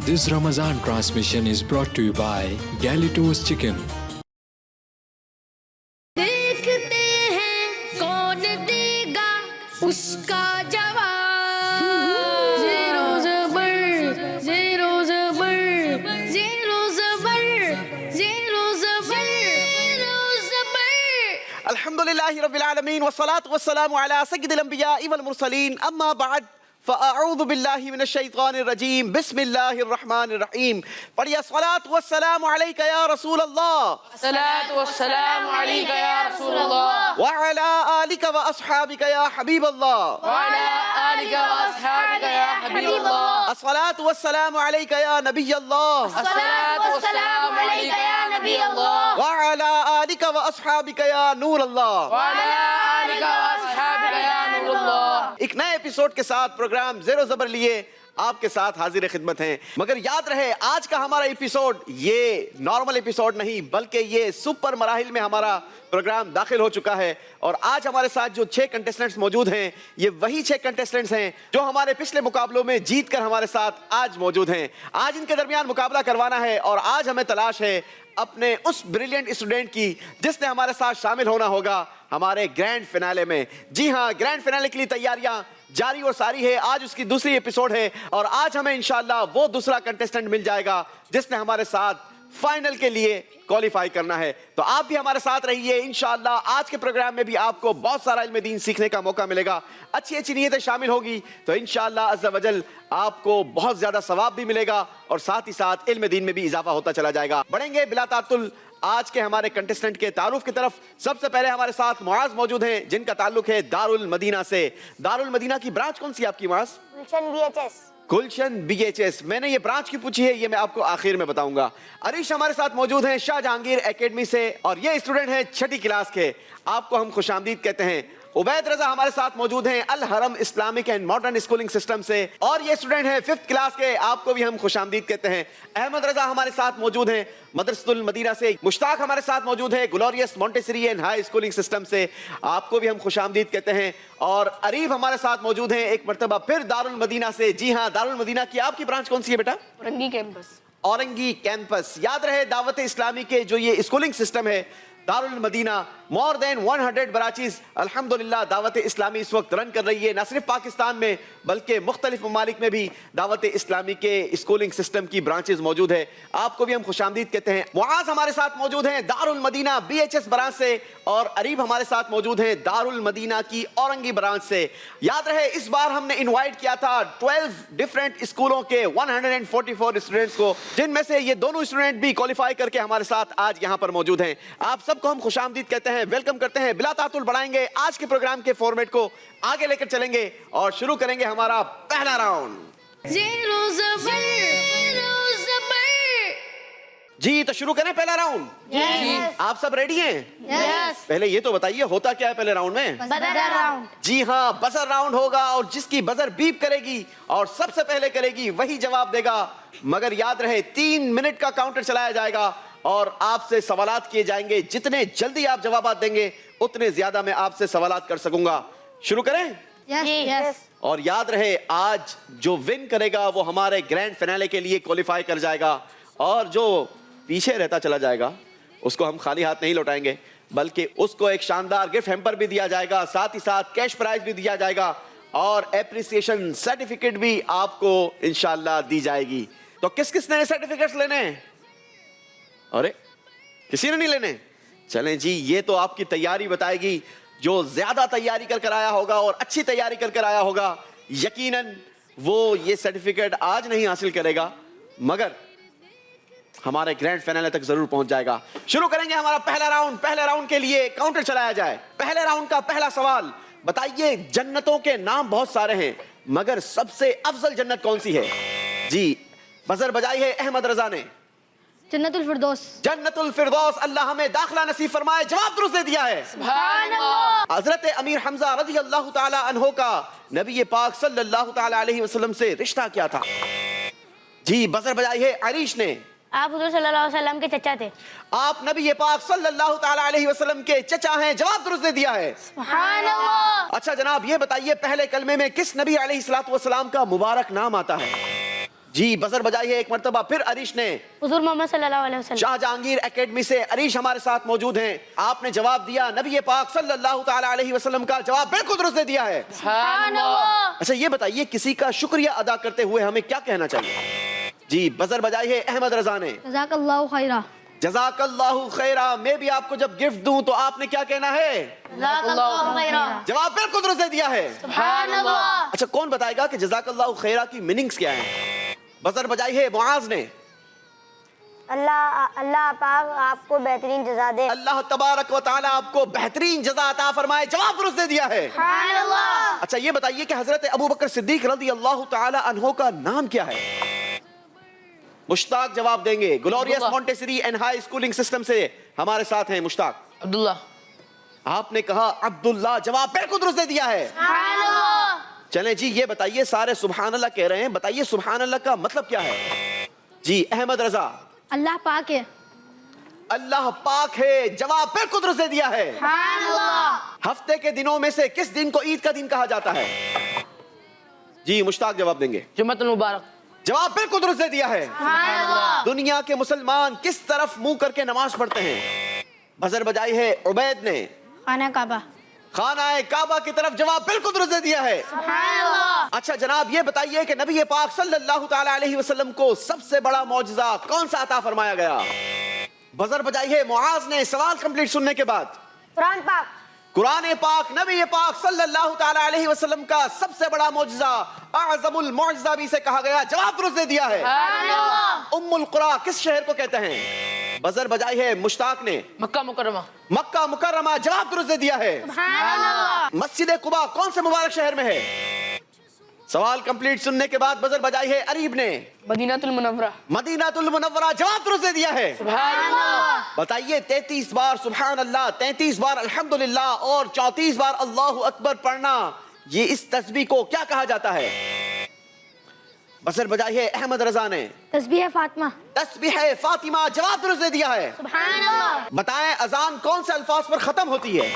This Ramadan transmission is brought to you by Galitos Chicken. देखते हैं कौन देगा उसका जवाब। ज़ीरो ज़बर, ज़ीरो ज़बर, ज़ीरो ज़बर, ज़ीरो ज़बर, ज़ीरो ज़बर। अल्हम्दुलिल्लाहि रब्बिल आलमीन वस्सलातु वस्सलामु अला सय्यिदिल अंबियाइ वल मुरसलीन अम्मा बाद फ़अऊज़ु बिल्लाहि मिनश शैतानिर रजीम बिस्मिल्लाहिर रहमानिर रहीम। पढ़िए अस्सलातु वस्सलामु अलैका या रसूल अल्लाह الصلاة والسلام عليك يا رسول الله व अला आलिका व अस्हाबिका या हबीब अल्लाह وعلى آلك وأصحابك يا حبيب الله अस्सलातु वस्सलामु अलैका या नबी अल्लाह الصلاة والسلام عليك يا نبي الله व अला आलिका व अस्हाबिका या नूर अल्लाह। وعلى آلك وأصحابك يا نور الله। एक नए एपिसोड के साथ प्रोग्राम ज़ेरो ज़बर लिए आपके साथ हाजिर खिदमत हैं। मगर याद रहे आज का हमारा एपिसोड ये नॉर्मल एपिसोड नहीं बल्कि ये सुपर मराहिल में हमारा प्रोग्राम दाखिल हो चुका है। और आज हमारे साथ जो 6 कंटेस्टेंट्स मौजूद हैं ये वही 6 कंटेस्टेंट्स हैं जो हमारे पिछले मुकाबलों में जीत कर हमारे साथ आज मौजूद हैं। आज इनके दरमियान मुकाबला करवाना है और आज हमें तलाश है अपने उस ब्रिलियंट स्टूडेंट की जिसने हमारे साथ शामिल होना होगा हमारे ग्रैंड फिनाले में। जी हाँ, ग्रैंड फिनाले के लिए तैयारियां जारी और सारी है। आज उसकी दूसरी एपिसोड है और आज हमें इंशाल्लाह वो दूसरा कंटेस्टेंट मिल जाएगा जिसने हमारे साथ फाइनल के लिए क्वालिफाई करना है। तो आप भी हमारे साथ रहिए। इंशाल्लाह आज के प्रोग्राम में भी आपको बहुत सारा इल्म दीन सीखने का मौका मिलेगा, अच्छी अच्छी नीयतें शामिल होगी। तो इंशाल्लाह अज़्ज़ा वजल आपको बहुत ज्यादा सवाब भी मिलेगा और साथ ही साथ इल्म दीन में भी इजाफा होता चला जाएगा। बढ़ेंगे बिला तातुल आज के हमारे कंटेस्टेंट के तारुफ की तरफ। सबसे पहले हमारे साथ मुआज मौजूद हैं जिनका ताल्लुक है दारुल मदीना से। दारुल मदीना की ब्रांच कौन सी है आपकी मुआज? गुलशन बीएचएस। गुलशन बीएचएस। मैंने ये ब्रांच की पूछी है, ये मैं आपको आखिर में बताऊंगा। अरीश हमारे साथ मौजूद हैं शाह जहांगीर एकेडमी से और ये स्टूडेंट हैं 6ठी क्लास के। आपको हम खुशामदीद कहते हैं। उबैद रजा हमारे साथ मौजूद हैं अल हरम Islamic and modern schooling system से और ये स्टूडेंट हैं 5th क्लास के। आपको भी हम खुशामदीद कहते हैं। अहमद रजा हमारे साथ मौजूद हैं मदरसतुल मदीना से। मुश्ताक हमारे साथ मौजूद है glorious Montessori and high schooling system से। आपको भी हम खुशामदीद कहते हैं। और अरीब हमारे साथ मौजूद हैं एक मरतबा फिर दारुल मदीना से। जी हाँ, दारुल मदीना की आपकी ब्रांच कौन सी है बेटा? औरंगी कैंपस। औरंगी कैंपस। याद रहे दावत इस्लामी के जो ये स्कूलिंग सिस्टम है Darul Madina more than 100 branches अल्हम्दुलिल्लाह दावत इस्लामी इस वक्त रन कर रही है, न सिर्फ पाकिस्तान में बल्कि मुख्तलिफ ममालिक में भी दावत इस्लामी के स्कूलिंग सिस्टम की ब्रांचेस मौजूद है। आपको भी हम खुशामदीद कहते हैं। मुआज हमारे साथ मौजूद हैं दारुल मदीना बीएचएस ब्रांच से और अरीब हमारे साथ मौजूद हैं दारुल मदीना की औरंगी ब्रांच से। याद रहे इस बार हमने इन्वाइट किया था 12 डिफरेंट स्कूलों के 144 स्टूडेंट्स को, जिनमें से ये दोनों स्टूडेंट भी क्वालिफाई करके हमारे साथ आज यहाँ पर मौजूद हैं। आप सबको हम खुशामदीद कहते हैं, वेलकम करते हैं। बिला तातुल बढ़ाएंगे आज के प्रोग्राम के फॉर्मेट को आगे लेकर चलेंगे और शुरू करेंगे हमारा पहला राउंड। ज़ीरो ज़बर, ज़ीरो ज़बर। जी तो शुरू करें पहला राउंड। यस आप सब रेडी हैं? यस। पहले ये तो बताइए होता क्या है पहले राउंड में? Buzzer round. जी हाँ, बजर राउंड होगा और जिसकी बजर बीप करेगी और सबसे पहले करेगी वही जवाब देगा। मगर याद रहे 3 मिनट का काउंटर चलाया जाएगा और आपसे सवालात किए जाएंगे। जितने जल्दी आप जवाब देंगे उतने ज्यादा मैं आपसे सवालात कर सकूंगा। शुरू करें? यस। और याद रहे आज जो विन करेगा वो हमारे ग्रैंड फिनाले के लिए क्वालिफाई कर जाएगा और जो पीछे रहता चला जाएगा उसको हम खाली हाथ नहीं लौटाएंगे बल्कि उसको एक शानदार गिफ्ट हैम्पर भी दिया जाएगा, साथ ही साथ कैश प्राइज भी दिया जाएगा और एप्रिसिएशन सर्टिफिकेट भी आपको इंशाल्लाह दी जाएगी। तो किस किस ने सर्टिफिकेट्स लेने हैं? अरे किसी ने नहीं लेने? चलें जी, ये तो आपकी तैयारी बताएगी। जो ज्यादा तैयारी कर आया होगा और अच्छी तैयारी कर आया होगा यकीनन वो ये सर्टिफिकेट आज नहीं हासिल करेगा मगर हमारे ग्रैंड फाइनल तक जरूर पहुंच जाएगा। शुरू करेंगे हमारा पहला राउंड। पहले राउंड के लिए काउंटर चलाया जाए। पहले राउंड का पहला सवाल बताइए, जन्नतों के नाम बहुत सारे हैं मगर सबसे अफजल जन्नत कौन सी है? जी बजर बजाई है अहमद रजा ने। जन्नतुल फिरदौस। जन्नतुल फिरदौस। अल्लाह हमें दाखिला नसीब फरमाए। जवाब दुरुस्त दे दिया है। सुभान अल्लाह। हजरत अमीर हमजा रज़ी अल्लाह ताला अन्हो का नबी पाक सल्लल्लाहु ताला अलैहि वसल्लम से रिश्ता क्या था? जी बजर बजाई है अरीश ने। आप हुजूर सल्लल्लाहु अलैहि वसल्लम के चचा थे। आप नबी पाक सल्लल्लाहु ताला अलैहि वसल्लम के चचा हैं। जवाब दुरुस्त दे दिया है। सुभान अल्लाह। अच्छा जनाब ये बताइए पहले कलमे में किस नबी अलैहि सलातो वसलाम का मुबारक नाम आता है? जी बजर बजाइए एक मर्तबा फिर अरीश ने। हुजूर मोहम्मद सल्लल्लाहु अलैहि वसल्लम। शाहजहांगीर एकेडमी से अरीश हमारे साथ मौजूद हैं। आपने जवाब दिया नबी पाक सल्लल्लाहु ताला अलैहि वसल्लम का जवाब बिल्कुल दुरुस्त दे दिया है। सुभान अल्लाह। अच्छा ये बताइए किसी का शुक्रिया अदा करते हुए हमें क्या कहना चाहिए? जी बजर बजाइए अहमद रजा ने। जज़ाकल्लाहु खैरा। जज़ाकल्लाहु खैरा। मैं भी आपको जब गिफ्ट दूं तो आपने क्या कहना है? जज़ाकल्लाहु खैरा। जवाब बिल्कुल दुरुस्त दे दिया है। सुभान अल्लाह। अच्छा कौन बताएगा कि जज़ाकल्लाहु खैरा की मीनिंग्स क्या है? बजर बजाइए मुआज ने। अल्लाह पाक आपको बेहतरीन जज़ा दे। अल्लाह तबारक व तआला आपको बेहतरीन जज़ा अता फरमाए। जवाब दुरुस्त दे दिया है। सुभान अल्लाह। अच्छा ये बताइए कि हजरत अबू बकर सिद्दीक रज़ी अल्लाह तआला अन्हो का नाम क्या है? मुश्ताक जवाब देंगे। Glorious Abdullah. Montessori and high schooling system से हमारे साथ हैं मुश्ताक। अब्दुल्ला। आपने कहा अब्दुल्ला। जवाब बिल्कुल दुरुस्त दे दिया है। सुभान अल्लाह। चलें जी ये बताइए सारे सुभान अल्लाह कह रहे हैं, बताइए सुभान अल्लाह का मतलब क्या है? जी अहमद रजा। अल्लाह पाक है। अल्लाह पाक है। जवाब बिल्कुल दुरुस्त दे दिया है। सुभान अल्लाह। हफ्ते के दिनों में से किस दिन को ईद का दिन कहा जाता है? जी मुश्ताक जवाब देंगे। जुम्मतुल मुबारक। जवाब बिल्कुल दुरुस्त दे दिया है। सुभान अल्लाह। दुनिया के मुसलमान किस तरफ मुंह करके नमाज पढ़ते हैं? बजर बजाई है उबैद ने। खाना काबा। खाना काबा की तरफ। जवाब बिल्कुल दुरुस्त दे दिया है। सुभान अल्लाह। अच्छा जनाब ये बताइए कि नबी पाक सल्लल्लाहु ताला अलैहि वसल्लम को सबसे बड़ा मौजज़ा कौन सा अता फरमाया गया? बजर बजाइए मुआज ने। सवाल कंप्लीट सुनने के बाद कुरान पाक। कुरान पाक नबी पाक सल्लल्लाहु ताला अलैहि वसल्लम का सबसे बड़ा मौजज़ा आज़मुल मौजज़ा भी से कहा गया। जवाब दुरुस्त दे दिया है। सुभान अल्लाह। उम्मुल कुरा किस शहर को कहते हैं? बजर बजाई है मुश्ताक ने। मक्का मुकर्रमा। मक्का मुकर्रमा। जवाब दुरुस्त दे दिया है। सुभान अल्लाह। मस्जिद कुबा कौन से मुबारक शहर में है? सवाल कंप्लीट सुनने के बाद बजर बजाई है अरीब ने। मदीनातुल मुनव्वरा। मदीनातुल मुनव्वरा। जवाब दुरुस्त दे दिया है। सुभान अल्लाह। बताइए 33 बार सुभान अल्लाह, 33 बार अल्हम्दुलिल्लाह और 34 बार अल्लाहु अकबर पढ़ना, ये इस तस्बीह को क्या कहा जाता है? बजर बजाई है अहमद रजा ने। तस्बीह फातिमा। तस्बीह फातिमा। जवाब दुरुस्त दे दिया है। सुभान अल्लाह। बताएं अजान कौन से अल्फाज पर खत्म होती है?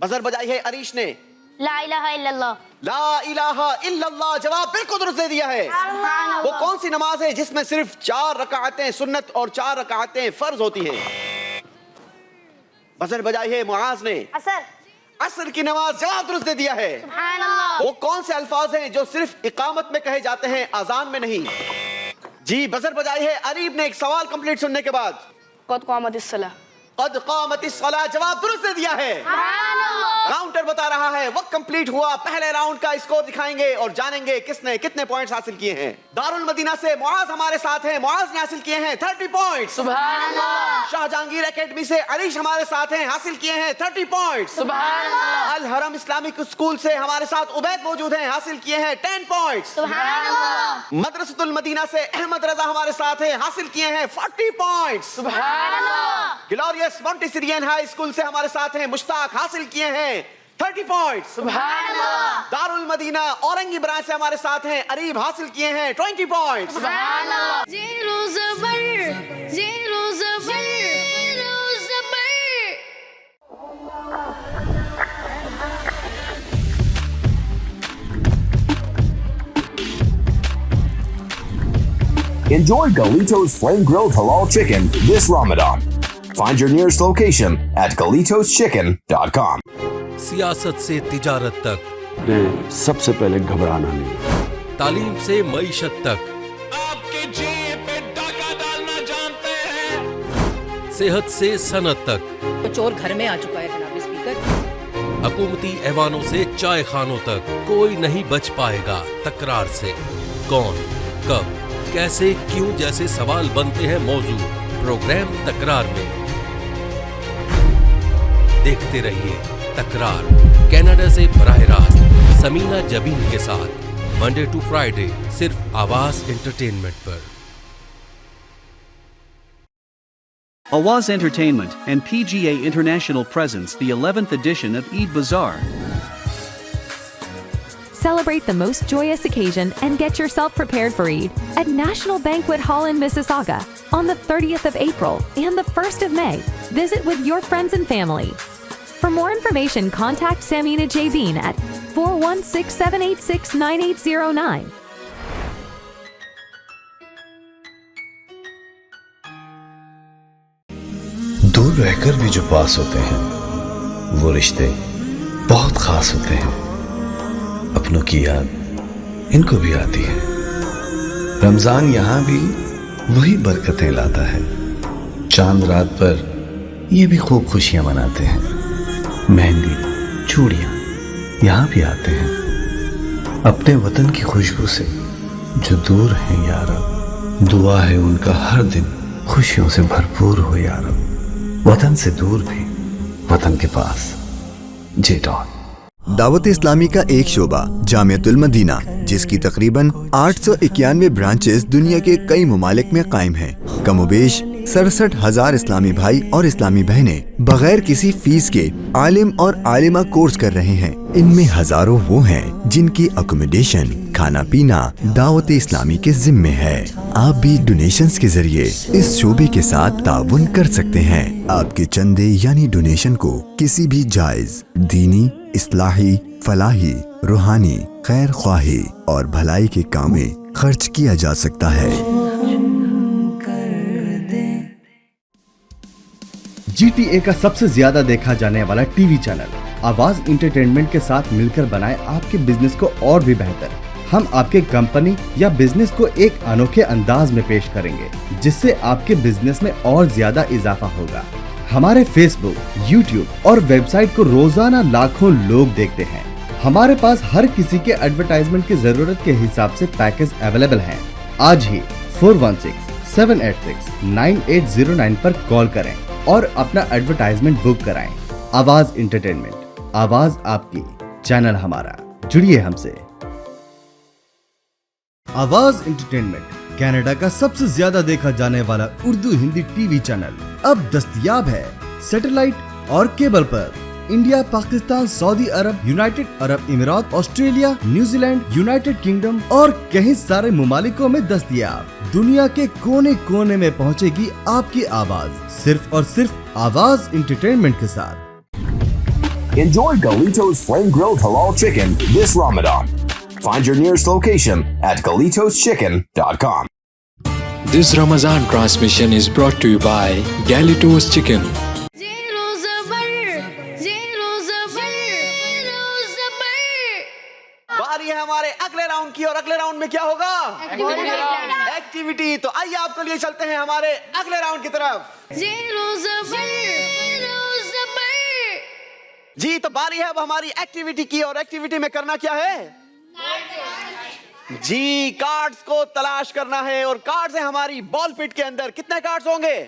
बजर बजाई है अरीश ने। ला इलाहा इल्लल्लाह। ला इलाहा इल्लल्लाह। जवाब बिल्कुल दुरुस्त दे दिया है। सुभान वो अल्लाह। कौन सी नमाज है जिसमें सिर्फ 4 रकाअतें सुन्नत और 4 रकाअतें फर्ज होती हैं? बजर बजाई है मुआज ने। असर। असर की नमाज। जवाब दुरुस्त दे दिया है। सुभान अल्लाह। वो कौन से अल्फाज हैं जो सिर्फ इकामत में कहे जाते हैं, अजान में नहीं? जी बजर बजाई है अरीब ने। एक सवाल कंप्लीट सुनने के बाद क़द क़ामतिस सलाह। क़द क़ामतिस सलाह। जवाब दुरुस्त दे दिया है। सुभान अल्लाह। काउंटर बता रहा है वक्त कंप्लीट हुआ। पहले राउंड का स्कोर दिखाएंगे और जानेंगे किसने कितने पॉइंट्स हासिल किए हैं। दारुल मदीना से मुआज हमारे साथ हैं। मुआज ने हासिल किए हैं 30 पॉइंट्स। सुभान अल्लाह। शाहजहांगीर एकेडमी से अरीश हमारे साथ हैं, हासिल किए हैं 30 पॉइंट्स। सुभान अल्लाह। अल हरम इस्लामिक स्कूल से हमारे साथ उबैद मौजूद हैं, हासिल किए हैं 10 पॉइंट्स। सुभान अल्लाह। मदरसतुल मदीना से अहमद रजा हमारे साथ हैं, हासिल किए हैं 40 पॉइंट्स। सुभान अल्लाह। Glorious Montessori and high school से हमारे साथ हैं मुश्ताक, हासिल किए हैं 30 पॉइंट्स। सुभान अल्लाह। दारुल मदीना औरंगी ब्रांच से हमारे साथ हैं अरीब, हासिल किए हैं 20 पॉइंट्स। सुभान अल्लाह। जीरो ज़बर, जीरो ज़बर, जीरो ज़बर। Enjoy Galito's Flame Grilled Halal Chicken this Ramadan. Find your nearest location at GalitosChicken.com. सियासत से तिजारत तक, सबसे पहले घबराना नहीं। तालीम से मईशत तक, आपके जेब पे डाका डालना जानते हैं। सेहत से सनत तक, तो चोर घर में आ चुका है जनाब स्पीकर। हुकूमती ऐवानों से चाय खानों तक, कोई नहीं बच पाएगा तकरार से। कौन, कब, कैसे, क्यों जैसे सवाल बनते हैं मौजू प्रोग्राम तकरार में। देखते रहिए तकरार, कनाडा से बराह रास्त समीना जबीन के साथ, मंडे टू फ्राइडे सिर्फ आवाज एंटरटेनमेंट पर। Awaz Entertainment and PGA International presents the 11th edition of Eid Bazaar. Celebrate the most joyous occasion and get yourself prepared for Eid at National Banquet Hall in Mississauga on the 30th of April and the 1st of May. Visit with your friends and family. For more information, contact Samina Jabin at 416-786-9809. دور رہ کر بھی جو پاس ہوتے ہیں وہ رشتے بہت خاص ہوتے ہیں. اپنوں کی یاد ان کو بھی آتی ہے. رمضان یہاں بھی وہی برکتیں لاتا ہے. چاند رات پر یہ بھی خوب خوشیاں مناتے ہیں. مہندی چوڑیاں یہاں بھی آتے ہیں. اپنے وطن کی خوشبو سے جو دور ہیں یا رب, دعا ہے ان کا ہر دن خوشیوں سے بھرپور ہو یا رب. وطن سے دور بھی وطن کے پاس. جے ڈان. دعوت اسلامی کا ایک شعبہ جامعۃ المدینہ, جس کی تقریباً 891 برانچز دنیا کے کئی ممالک میں قائم ہیں. کم و بیش 67,000 اسلامی بھائی اور اسلامی بہنیں بغیر کسی فیس کے عالم اور عالمہ کورس کر رہے ہیں. ان میں ہزاروں وہ ہیں جن کی اکوموڈیشن, کھانا پینا دعوت اسلامی کے ذمے ہے. آپ بھی ڈونیشنز کے ذریعے اس شعبے کے ساتھ تعاون کر سکتے ہیں. آپ کے چندے یعنی ڈونیشن کو کسی بھی جائز دینی, اصلاحی, فلاحی, روحانی, خیر خواہی اور بھلائی کے کام میں خرچ کیا جا سکتا ہے. جی ٹی اے کا سب سے زیادہ دیکھا جانے والا ٹی وی چینل آواز انٹرٹینمنٹ کے ساتھ مل کر بنائے آپ کے بزنس کو اور بھی بہتر. ہم آپ کے کمپنی یا بزنس کو ایک انوکھے انداز میں پیش کریں گے جس سے آپ کے بزنس میں اور زیادہ اضافہ ہوگا. ہمارے فیس بک, یوٹیوب اور ویب سائٹ کو روزانہ لاکھوں لوگ دیکھتے ہیں. ہمارے پاس ہر کسی کے ایڈورٹائزمنٹ کی ضرورت کے حساب سے پیکج اویلیبل ہیں. آج ہی 4167869809 پر کال کریں اور اپنا ایڈورٹائزمنٹ بک کرائیں. آواز انٹرٹینمنٹ, آواز آپ کی, چینل ہمارا. جڑیے ہم سے. آواز انٹرٹینمنٹ کینیڈا کا سب سے زیادہ دیکھا جانے والا Urdu Hindi T V channel اب دستیاب ہے سیٹلائٹ اور کیبل پر. انڈیا, پاکستان, سعودی عرب, یونائٹڈ عرب امارات, Australia, New Zealand, United kingdom اور کئی سارے ممالکوں میں دستیاب. دنیا کے کونے کونے میں پہنچے گی آپ کی آواز, صرف اور صرف آواز انٹرٹینمنٹ کے ساتھ. Enjoy Galito's Flame Grilled Halal Chicken this Ramadan. Find your nearest location at Galito'sChicken.com. This Ramadan transmission is brought to you by Galito's Chicken. باری ہے ہمارے اگلے راؤنڈ کی, اور اگلے راؤنڈ میں کیا ہوگا؟ ایکٹیویٹی. تو آئیے آپ کو لیے چلتے ہیں ہمارے اگلے راؤنڈ کی طرف. جی تو باری ہے اب ہماری ایکٹیویٹی کی, اور ایکٹیویٹی میں کرنا کیا ہے؟ جی کارڈز کو تلاش کرنا ہے. اور کارڈز ہیں ہماری بال پٹ کے اندر. کتنے کارڈز ہوں گے؟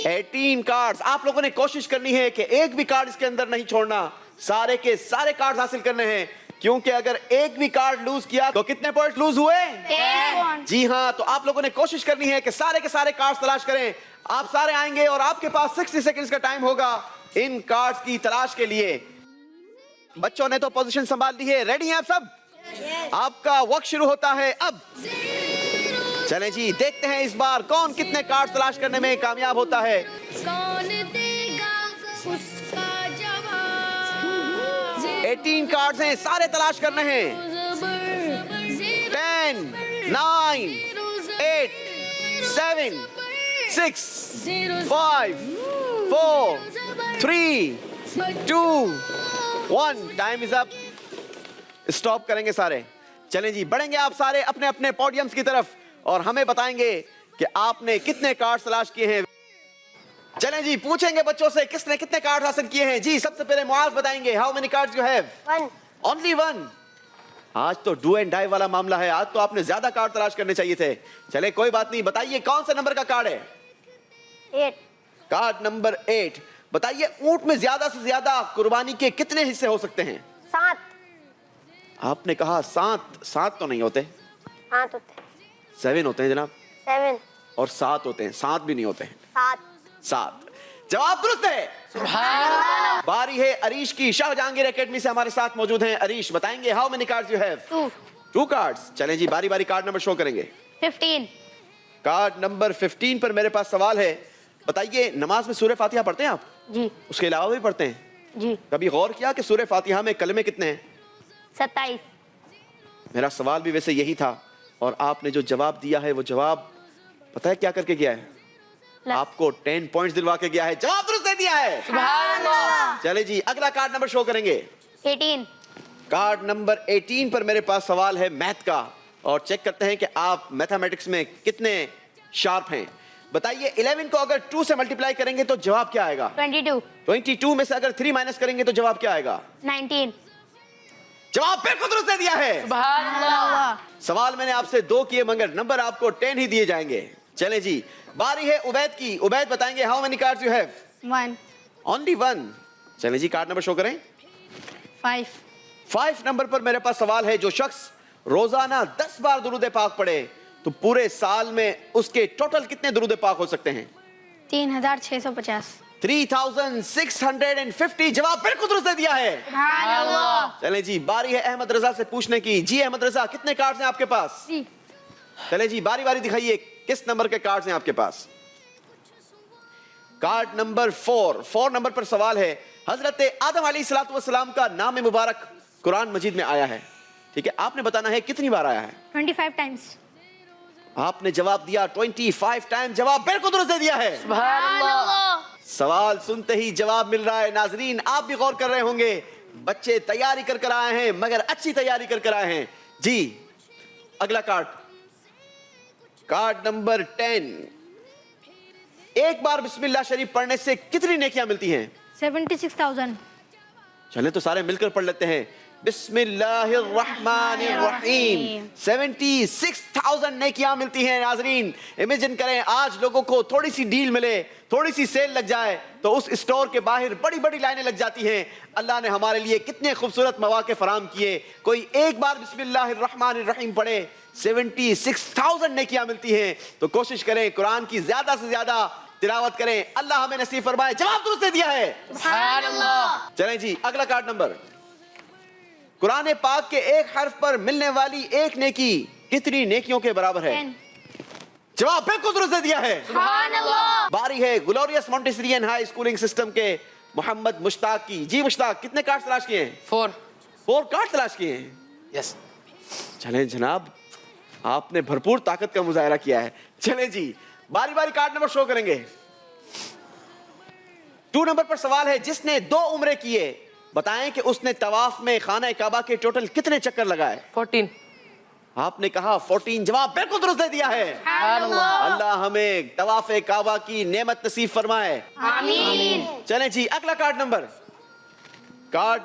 18 کارڈز. آپ لوگوں نے کوشش کرنی ہے کہ ایک بھی کارڈ اس کے اندر نہیں چھوڑنا, سارے کے سارے کارڈز حاصل کرنے ہیں, کیونکہ اگر ایک بھی کارڈ لوز کیا تو کتنے پوائنٹ لوز ہوئے؟ 10. جی ہاں, تو آپ لوگوں نے کوشش کرنی ہے کہ سارے کے سارے کارڈز تلاش کریں. آپ سارے آئیں گے اور آپ کے پاس 60 سیکنڈز کا ٹائم ہوگا ان کارڈز کی تلاش کے لیے. بچوں نے تو پوزیشن سنبھال لی ہے. ریڈی ہیں آپ سب؟ آپ کا وقت شروع ہوتا ہے اب. چلیں جی دیکھتے ہیں اس بار کون کتنے کارڈ تلاش کرنے میں کامیاب ہوتا ہے. 18 کارڈز ہیں, سارے تلاش کرنے ہیں. 10 9 8 7 6 5 4 3 2 1. Time is up. اسٹاپ کریں گے سارے. چلیں جی بڑھیں گے آپ سارے اپنے اپنے پوڈیمز کی طرف اور ہمیں بتائیں گے کہ آپ نے کتنے کارڈ تلاش کیے ہیں. چلیں جی پوچھیں گے بچوں سے کس نے کتنے کارڈ حاصل کیے ہیں. جی سب سے پہلے معاذ بتائیں گے, how many cards you have? 1. Only 1. آج تو ڈو اینڈ ڈائی والا معاملہ ہے, آج تو آپ نے زیادہ کارڈ تلاش کرنے چاہیے تھے. چلے کوئی بات نہیں, بتائیے کون سے نمبر کا کارڈ ہے؟ 8. Card number 8. بتائیے اونٹ میں زیادہ سے زیادہ قربانی کے کتنے حصے ہو سکتے ہیں؟ 7. آپ نے کہا 7. 7 تو نہیں ہوتے, 8 ہوتے ہیں. 7 ہوتے ہیں جناب. 7. اور 7 ہوتے ہیں, 7 بھی نہیں ہوتے ہیں. 7. جواب درست ہے. باری ہے عریش کی. شاہ جہانگیر اکیڈمی سے ہمارے ساتھ موجود ہیں. عریش بتائیں گے how many cards you have? 2 cards. چلیں جی باری باری کارڈ نمبر شو کریں گے. 15. کارڈ نمبر 15 پر میرے پاس سوال ہے. بتائیے نماز میں سورہ فاتحہ پڑھتے ہیں آپ؟ جی. اس کے علاوہ بھی پڑھتے ہیں؟ جی. کبھی غور کیا کہ سورہ فاتحہ میں کلمے کتنے ہیں؟ 27. میرا سوال بھی ویسے یہی تھا, اور آپ نے جو جواب دیا ہے وہ جواب پتہ ہے کیا کر کے گیا ہے؟ آپ کو 10 پوائنٹس دلوا کے گیا ہے. جواب درست دے دیا ہے. سبحان اللہ. چلے جی اگلا کارڈ نمبر شو کریں گے. 18. کارڈ نمبر 18 پر میرے پاس سوال ہے میتھ کا اور چیک کرتے ہیں کہ آپ میتھمیٹکس میں کتنے شارپ ہیں. بتائیے 11 کو اگر 2 سے ملٹیپلائی کریں گے تو جواب کیا آئے گا؟ 22. 22 میں سے اگر 3 مائنس کریں گے تو جواب کیا آئے گا؟ 19. جواب بالکل درست دے دیا ہے. سبحان اللہ. سوال میں نے آپ سے 2 کیے مگر نمبر آپ کو 10 ہی دیے جائیں گے. چلیں جی باری ہے عبید کی. عبید بتائیں گے how many cards you have? 1. Only 1. چلیں جی کارڈ نمبر شو کریں. 5. 5 نمبر پر میرے پاس سوال ہے جو شخص روزانہ 10 بار درود پاک پڑھے تو پورے سال میں اس کے ٹوٹل کتنے درود پاک ہو سکتے ہیں؟ 3650. 3650. جواب بالکل درست دے دیا ہے. سبحان اللہ. چلیں جی باری ہے احمد رضا سے پوچھنے کی. جی احمد رضا کتنے کارڈز ہیں آپ کے پاس؟ جی. چلیں جی باری باری دکھائیے کس نمبر کے کارڈز ہیں آپ کے پاس. کارڈ نمبر 4 نمبر پر سوال ہے حضرت آدم علیہ السلام کا نام مبارک قرآن مجید میں آیا ہے. ٹھیک ہے آپ نے بتانا ہے کتنی بار آیا ہے. 25 times. آپ نے جواب دیا 25 ٹائم. جواب بالکل درست دے دیا ہے. سبحان اللہ. سوال سنتے ہی جواب مل رہا ہے. ناظرین آپ بھی غور کر رہے ہوں گے بچے تیاری کر کر آئے ہیں مگر اچھی تیاری کر کر آئے ہیں. جی اگلا کارڈ نمبر 10. ایک بار بسم اللہ شریف پڑھنے سے کتنی نیکیاں ملتی ہیں؟ 76,000. چلیں تو سارے مل کر پڑھ لیتے ہیں. بسم اللہ الرحمن الرحیم. 76,000 نیکیاں ملتی ہیں. ناظرین امیجن کریں آج لوگوں کو تھوڑی سی ڈیل ملے, تھوڑی سی سیل لگ جائے تو اس اسٹور کے باہر بڑی بڑی لائنیں لگ جاتی ہیں. اللہ نے ہمارے لیے کتنے خوبصورت مواقع فراہم کیے. کوئی ایک بار بسم اللہ الرحمن الرحیم پڑھے 76,000 نیکیاں ملتی ہیں. تو کوشش کریں قرآن کی زیادہ سے زیادہ تلاوت کریں. اللہ ہمیں نصیب فرمائے. جواب درست دے دیا ہے. سبحان اللہ. چلیں جی اگلا کارڈ نمبر. قرآن پاک کے ایک حرف پر ملنے والی ایک نیکی کتنی نیکیوں کے برابر ہے؟ 10. جواب بالکل درست دے دیا ہے. سبحان اللہ. باری ہے گلوریس مونٹیسریئن ہائی اسکولنگ سسٹم کے محمد مشتاق کی. جی مشتاق کتنے کارڈ تلاش کیے ہیں؟ 4 کارڈ تلاش کیے ہیں. یس. چلیں جناب آپ نے بھرپور طاقت کا مظاہرہ کیا ہے. چلیں جی باری باری کارڈ نمبر شو کریں گے. 2 نمبر پر سوال ہے جس نے 2 عمرے کیے بتائیں کہ اس نے طواف میں خانہ کعبہ کے ٹوٹل کتنے چکر لگائے؟ 14. آپ نے کہا 14. جواب بالکل درست دے دیا ہے. اللہ ہمیں طواف کعبہ کی نعمت نصیب فرمائے. آمین. چلیں جی اگلا کارڈ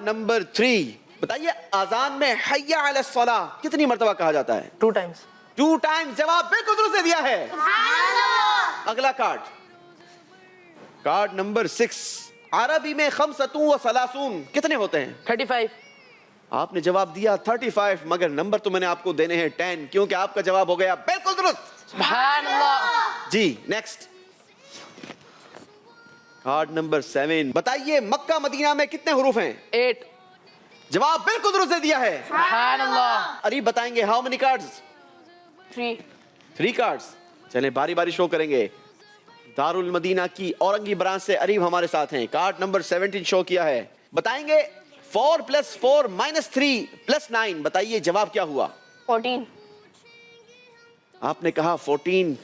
نمبر 3. بتائیے آذان میں حی علی الصلاۃ کتنی مرتبہ کہا جاتا ہے؟ 2 times. 2 times. جواب بالکل درست دے دیا ہے. اگلا کارڈ نمبر 6. عربی میں 35 کتنے ہوتے ہیں؟ 35. آپ نے جواب دیا 35 مگر نمبر تو میں نے آپ کو دینے ہیں 10 کیونکہ آپ کا جواب ہو گیا بالکل درست. سبحان اللہ. جی نیکسٹ کارڈ نمبر 7. بتائیے مکہ مدینہ میں کتنے حروف ہیں؟ 8. جواب بالکل درست دے دیا ہے. سبحان اللہ. ارے بتائیں گے ہاؤ مینی کارڈز؟ 3 کارڈز. چلیں باری باری شو کریں گے. دارالمدینہ کی اورنگی برانچ سے عریب ہمارے ساتھ ہیں. کارڈ نمبر 17 شو کیا ہے. بتائیں گے 4 + 4 - 3 + 9. بتائیے جواب کیا ہوا؟ 14. آپ نے کہا 14.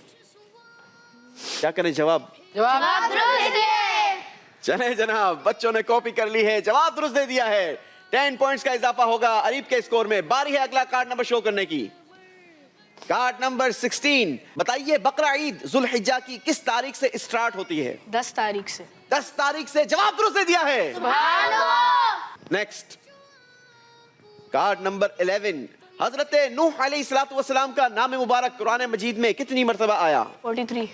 کیا کریں جواب درست ہے. چلیں جناب بچوں نے کاپی کر لی ہے. جواب درست دے دیا ہے. 10 پوائنٹس کا اضافہ ہوگا عریب کے اسکور میں. باری ہے اگلا کارڈ نمبر شو کرنے کی. Card number 16. بتائیے بقرہ عید ذوالحجہ کی کس تاریخ سے اسٹارٹ ہوتی ہے؟ 10 تاریخ سے. 10 تاریخ سے. جواب درست دے دیا ہے. سبحان اللہ. Next card number 11. حضرت نوح علیہ السلام کا نام مبارک قرآن مجید میں کتنی مرتبہ آیا؟ 43.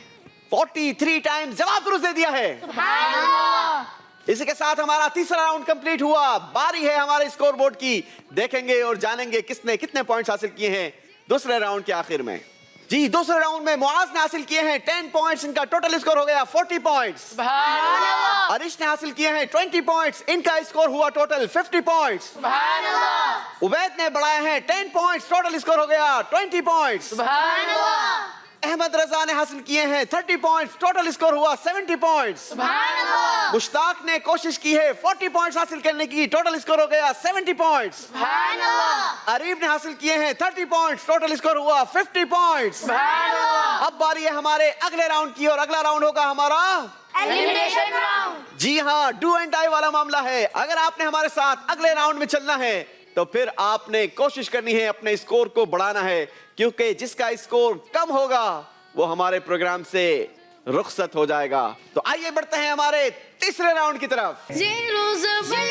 43 ٹائم. جواب درست دے دیا ہے. سبحان اللہ. اسی کے ساتھ ہمارا تیسرا راؤنڈ کمپلیٹ ہوا. باری ہے ہمارے اسکور بورڈ کی. دیکھیں گے اور جانیں گے کس نے کتنے پوائنٹس حاصل کیے ہیں دوسرے راؤنڈ کے آخر میں. جی دوسرے راؤنڈ میں معاذ نے حاصل کیے ہیں 10 پوائنٹس. ان کا ٹوٹل اسکور ہو گیا 40 پوائنٹس. سبحان اللہ. عرش نے حاصل کیے ہیں 20 پوائنٹس. ان کا اسکور ہوا ٹوٹل 50 پوائنٹس. سبحان اللہ. عبید نے بڑھائے ہیں 10 پوائنٹس. ٹوٹل اسکور ہو گیا 20 پوائنٹس. سبحان اللہ. احمد رضا نے حاصل کیے ہیں 30 پوائنٹس. ٹوٹل اسکور ہوا 70 پوائنٹس. سبحان اللہ. مشتاق نے کوشش کی ہے 40 پوائنٹس حاصل کرنے کی. ٹوٹل اسکور ہو گیا 70 پوائنٹس. سبحان اللہ. عریب نے حاصل کیے ہیں 30 پوائنٹس. ٹوٹل اسکور ہوا 50 پوائنٹس. سبحان اللہ. अब बारी है हमारे अगले राउंड की, और अगला राउंड होगा हमारा एलिमिनेशन राउंड। जी हाँ, डू एंड डाई वाला मामला है। अगर आपने हमारे साथ अगले राउंड में चलना है तो फिर आपने कोशिश करनी है अपने स्कोर को बढ़ाना है, क्योंकि जिसका स्कोर कम होगा वो हमारे प्रोग्राम से रुखसत हो जाएगा। तो आइए बढ़ते हैं हमारे तीसरे राउंड की तरफ। ज़ेरो ज़बर।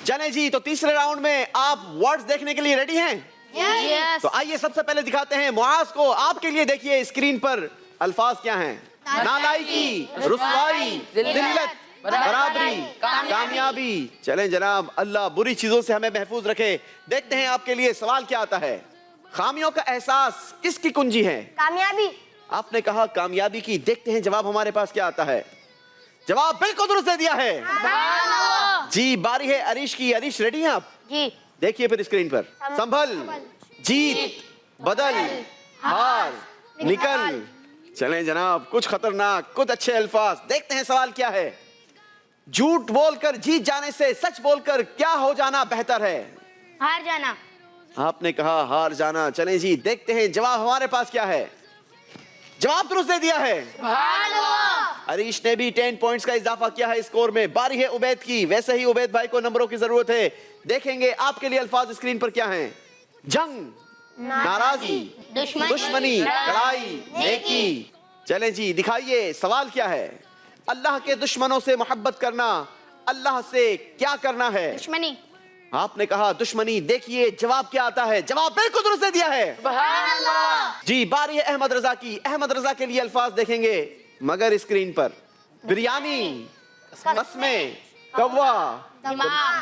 चलें जी, तो तीसरे राउंड में आप वर्ड्स देखने के लिए रेडी हैं? यस। तो आइए सबसे पहले दिखाते हैं मुआज को। आपके लिए देखिए स्क्रीन पर अल्फाज क्या हैं। नालायकी, रुसवाई, जिल्लत, बराबरी, कामयाबी। चलें जनाब, अल्लाह बुरी चीजों से हमें महफूज रखे। देखते हैं आपके लिए सवाल क्या आता है। खामियों का एहसास किसकी कुंजी है? कामयाबी। आपने कहा कामयाबी की। देखते हैं जवाब हमारे पास क्या आता है। जवाब बिल्कुल दुरुस्त दे दिया है जी। बारी है अरीश की। अरीश रेडी हैं आप? जी। देखिए फिर स्क्रीन पर। संभल, जीत, बदल, हार, निकल। चलें जनाब, कुछ खतरनाक कुछ अच्छे अल्फाज। देखते हैं सवाल क्या है। झूठ बोलकर जीत जाने से सच बोलकर क्या हो जाना बेहतर है? हार जाना। आपने कहा हार जाना। चलें जी, देखते हैं जवाब हमारे पास क्या है। जवाब दुरुस्त दे दिया है। अरीश ने भी 10 पॉइंट्स का इजाफा किया है स्कोर में। बारी है उबैद की। वैसे ही उबैद भाई को नंबरों की जरूरत है। देखेंगे आपके लिए अल्फाज स्क्रीन पर क्या हैं। जंग, नाराजगी, दुश्मनी, लड़ाई, नेकी। चलें जी, दिखाइए सवाल क्या है। अल्लाह के दुश्मनों से मोहब्बत करना, अल्लाह से क्या करना है? दुश्मनी। आपने कहा दुश्मनी। देखिए जवाब क्या आता है। जवाब बिल्कुल दुरुस्त दे दिया है जी। बारी है अहमद रजा की। अहमद रजा के लिए अल्फाज देखेंगे मगर स्क्रीन पर। बिरयानी, कस्में, कौवा,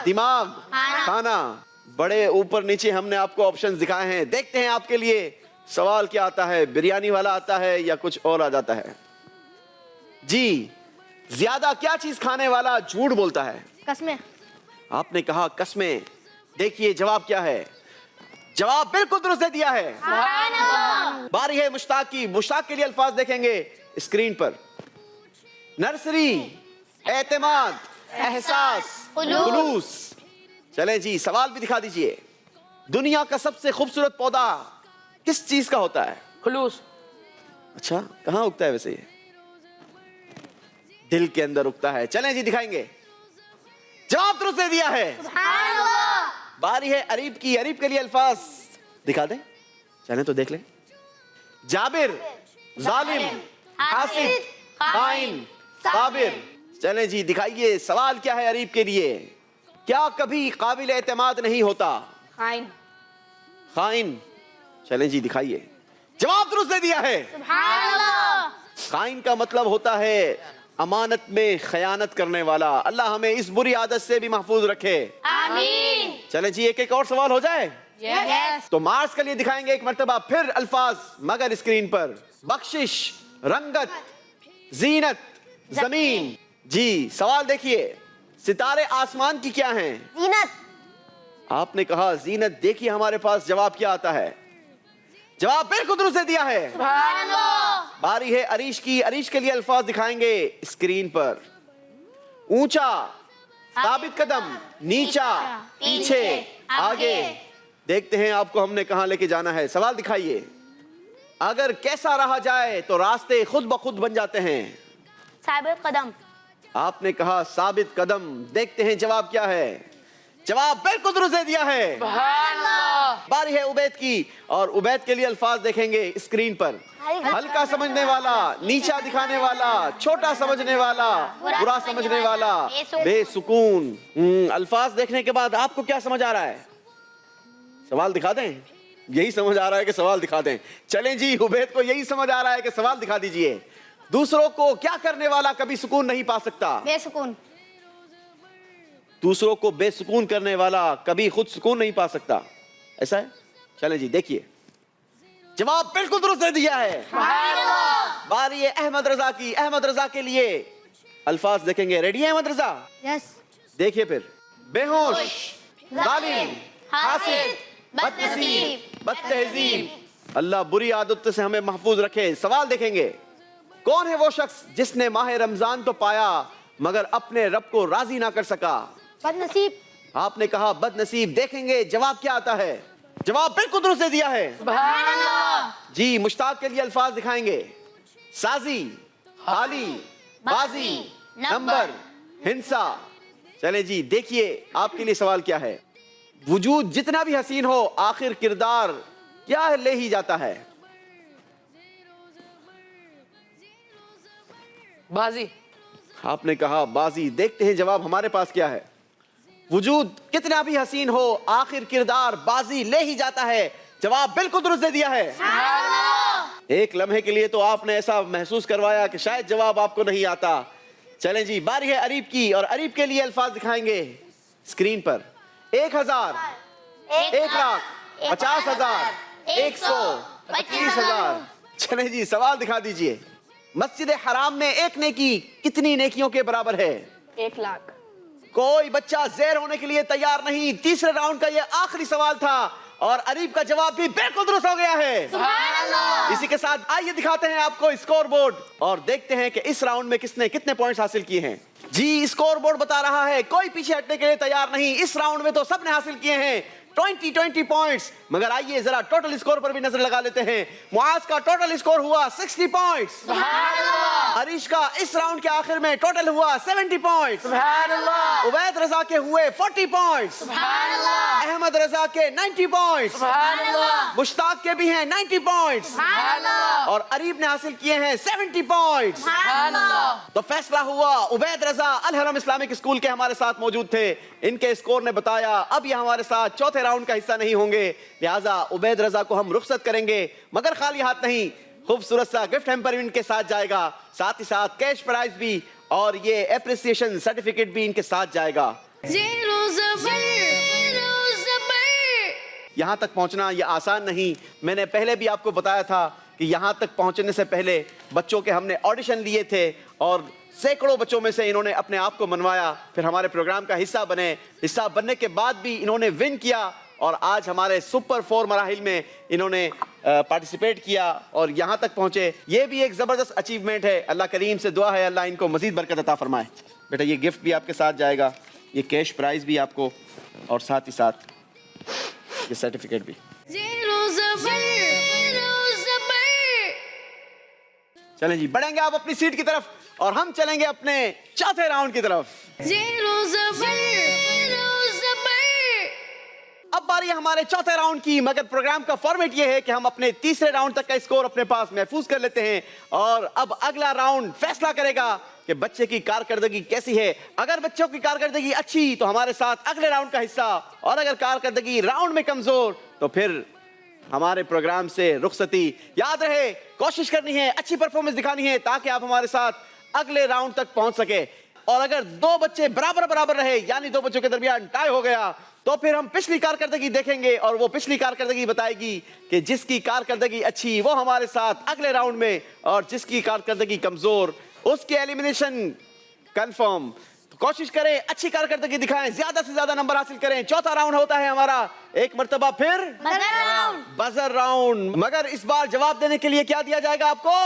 दिमाग, खाना। बड़े ऊपर नीचे हमने आपको ऑप्शंस दिखाए हैं। देखते हैं आपके लिए सवाल क्या आता है। बिरयानी वाला आता है या कुछ और आ जाता है जी। ज्यादा क्या चीज खाने वाला झूठ बोलता है? कसमें। आपने कहा कसमें। देखिए जवाब क्या है। जवाब बिल्कुल दुरुस्त दे दिया है। बारी है मुश्ताक की। मुश्ताक के लिए अल्फाज देखेंगे स्क्रीन पर। नर्सरी, एतमाद, एहसास, खुलूस। चलें जी, सवाल भी दिखा दीजिए। दुनिया का सबसे खूबसूरत पौधा किस चीज का होता है? खुलूस। अच्छा, कहां उगता है वैसे ये? दिल के अंदर उगता है। चलें जी, दिखाएंगे। जवाब दुरुस्त दे दिया है। बारी है अरीब की। अरीब के लिए अल्फाज दिखा दें। चलें तो देख लें। जाबिर, जालिम, हासिद, खाइन, साबिर। चलें जी, दिखाइए सवाल क्या है अरीब के लिए। क्या कभी काबिल एतमाद नहीं होता? खाइन। खाइन। चलें जी, दिखाइए। जवाब दुरुस्त दे दिया है। खाइन का मतलब होता है अमानत में खयानत करने वाला। अल्लाह हमें इस बुरी आदत से भी महफूज रखे। आमीन। चलें जी, एक एक और सवाल हो जाए। यस। तो मार्क्स के लिए दिखाएंगे एक मर्तबा फिर अल्फाज मगर स्क्रीन पर। बख्शिश, रंगत, जीनत, जमीन। जी, सवाल देखिए। सितारे आसमान की क्या हैं? जीनत। आपने कहा जीनत। देखिए हमारे पास जवाब क्या आता है। जवाब बिल्कुल दुरुस्त दे दिया है। बारी है अरीश की। अरीश के लिए अल्फाज दिखाएंगे स्क्रीन पर। ऊंचा, साबित कदम, नीचा, पीछे, आगे। देखते हैं आपको हमने कहां लेके जाना है। सवाल दिखाइए। अगर कैसा रहा जाए तो रास्ते खुद ब खुद बन जाते हैं। साबित कदम। आपने कहा साबित कदम। देखते हैं जवाब क्या है। जवाब बिल्कुल दुरुस्त दे दिया है। बारी है उबैद की। और उबैद के लिए अल्फाज देखेंगे स्क्रीन पर। हल्का समझने वाला, नीचा दिखाने वाला, छोटा समझने वाला, बुरा समझने वाला, बेसुकून। अल्फाज देखने के बाद आपको क्या समझ आ रहा है? सवाल दिखा दें? यही समझ आ रहा है कि सवाल दिखा दें। चलें जी, उबैद को यही समझ आ रहा है कि सवाल दिखा दीजिए। दूसरों को क्या करने वाला कभी सुकून नहीं पा सकता? बेसुकून। दूसरों को बेसुकून करने वाला कभी खुद सुकून नहीं पा सकता। ऐसा है? चलें जी, देखिए। जवाब बिल्कुल दुरुस्त दे दिया है। बारी है अहमद रजा की। अहमद रजा के लिए अल्फाज देखेंगे। रेडी है अहमद रजा? यस। देखिए फिर। बेहोश, जालिम, हासिद, बदनसीब, बदतहजीब। अल्लाह बुरी आदत से हमें महफूज रखे। सवाल देखेंगे। कौन है वो शख्स जिसने माह रमजान तो पाया मगर अपने रब को राजी ना कर सका? बदनसीब। आपने कहा बदनसीब। देखेंगे जवाब क्या आता है। जवाब बिल्कुल दुरुस्त दे दिया है। جی مشتاق کے لیے الفاظ دکھائیں گے. سازی, حالی, بازی, نمبر, ہنسا. چلیں جی دیکھیے آپ کے لیے سوال کیا ہے. وجود جتنا بھی حسین ہو آخر کردار کیا لے ہی جاتا ہے؟ بازی. آپ نے کہا بازی. دیکھتے ہیں جواب ہمارے پاس کیا ہے. وجود کتنا بھی حسین ہو آخر کردار بازی لے ہی جاتا ہے. جواب بالکل درست دے دیا ہے. ایک لمحے کے لیے تو آپ نے ایسا محسوس کروایا کہ شاید جواب آپ کو نہیں آتا. چلیں جی باری ہے اریب کی, اور اریب کے لیے الفاظ دکھائیں گے اسکرین پر. 1000, 1 لاکھ, 50,000, 100, 25,000. چلیں جی سوال دکھا دیجئے. مسجد حرام میں ایک نیکی کتنی نیکیوں کے برابر ہے؟ 1 لاکھ. کوئی بچہ زیر ہونے کے لیے تیار نہیں. تیسرے راؤنڈ کا یہ آخری سوال تھا اور اریب کا جواب بھی بالکل درست ہو گیا ہے. اسی کے ساتھ آئیے دکھاتے ہیں آپ کو اسکور بورڈ اور دیکھتے ہیں کہ اس راؤنڈ میں کس نے کتنے پوائنٹس حاصل کیے ہیں. جی اسکور بورڈ بتا رہا ہے کوئی پیچھے ہٹنے کے لیے تیار نہیں. اس راؤنڈ میں تو سب نے حاصل کیے ہیں 20 پوائنٹس. مگر آئیے ذرا ٹوٹل اسکور پر بھی نظر لگا لیتے ہیں. معاذ کا ٹوٹل اسکور ہوا 60 پوائنٹس. عریش کا اس راؤنڈ کے آخر میں ٹوٹل ہوا 70 پوائنٹس. عبید رضا کے ہوئے 40 پوائنٹس. احمد رضا کے 90 پوائنٹس. مشتاق کے بھی ہیں 90 پوائنٹس. اور اریب نے حاصل کیے ہیں 70 پوائنٹس. تو فیصلہ ہوا. عبید رضا الحرم اسلامک اسکول کے ہمارے ساتھ موجود تھے. ان کے اسکور نے بتایا اب یہ ہمارے ساتھ چوتھے راؤنڈ کا حصہ نہیں ہوں گے, لہٰذا عبید رضا کو ہم رخصت کریں گے. مگر خالی ہاتھ نہیں, خوبصورت سا گفٹ ہیمپر ان کے ساتھ جائے گا, ساتھ ہی ساتھ کیش پرائز بھی اور یہ اپریسیشن سرٹیفکیٹ بھی ان کے ساتھ جائے گا. یہاں تک پہنچنا یہ آسان نہیں. میں نے پہلے بھی آپ کو بتایا تھا کہ یہاں تک پہنچنے سے پہلے بچوں کے ہم نے آڈیشن لیے تھے اور سینکڑوں بچوں میں سے انہوں نے اپنے آپ کو منوایا, پھر ہمارے پروگرام کا حصہ بنے. حصہ بننے کے بعد بھی انہوں نے ون کیا اور آج ہمارے سپر 4 مراحل میں انہوں نے پارٹیسپیٹ کیا اور یہاں تک پہنچے. یہ بھی ایک زبردست اچیومنٹ ہے. اللہ کریم سے دعا ہے اللہ ان کو مزید برکت عطا فرمائے. بیٹا یہ گفٹ بھی آپ کے ساتھ جائے گا, یہ کیش پرائز بھی آپ کو, اور ساتھ ہی ساتھ یہ سرٹیفکیٹ بھی. چلیں جی بڑھیں گے آپ اپنی سیٹ کی طرف اور ہم چلیں گے اپنے چوتھے راؤنڈ کی طرف. اب باری ہے ہمارے چوتھے راؤنڈ کی, مگر پروگرام کا فارمیٹ یہ ہے کہ ہم اپنے تیسرے راؤنڈ تک کا اسکور اپنے پاس محفوظ کر لیتے ہیں اور اب اگلا راؤنڈ فیصلہ کرے گا کہ بچے کی کارکردگی کیسی ہے. اگر بچوں کی کارکردگی اچھی تو ہمارے ساتھ اگلے راؤنڈ کا حصہ, اور اگر کارکردگی راؤنڈ میں کمزور تو پھر ہمارے پروگرام سے رخصتی. یاد رہے کوشش کرنی ہے, اچھی پرفارمنس دکھانی ہے تاکہ آپ ہمارے ساتھ اگلے راؤنڈ تک پہنچ سکے. اور اگر 2 بچے برابر رہے یعنی 2 بچوں کے درمیان ٹائی ہو گیا تو پھر ہم پچھلی کارکردگی دیکھیں گے اور وہ پچھلی کارکردگی بتائے گی کہ جس کی کارکردگی اچھی وہ ہمارے ساتھ اگلے راؤنڈ میں, اور جس کی کارکردگی کمزور اس کی ایلیمینیشن کنفرم. کوشش کریں اچھی کارکردگی دکھائیں, زیادہ سے زیادہ نمبر حاصل کریں. چوتھا راؤنڈ ہوتا ہے ہمارا ایک مرتبہ پھر بزر راؤنڈ. مگر اس بار جواب دینے کے لیے کیا دیا جائے گا آپ کو؟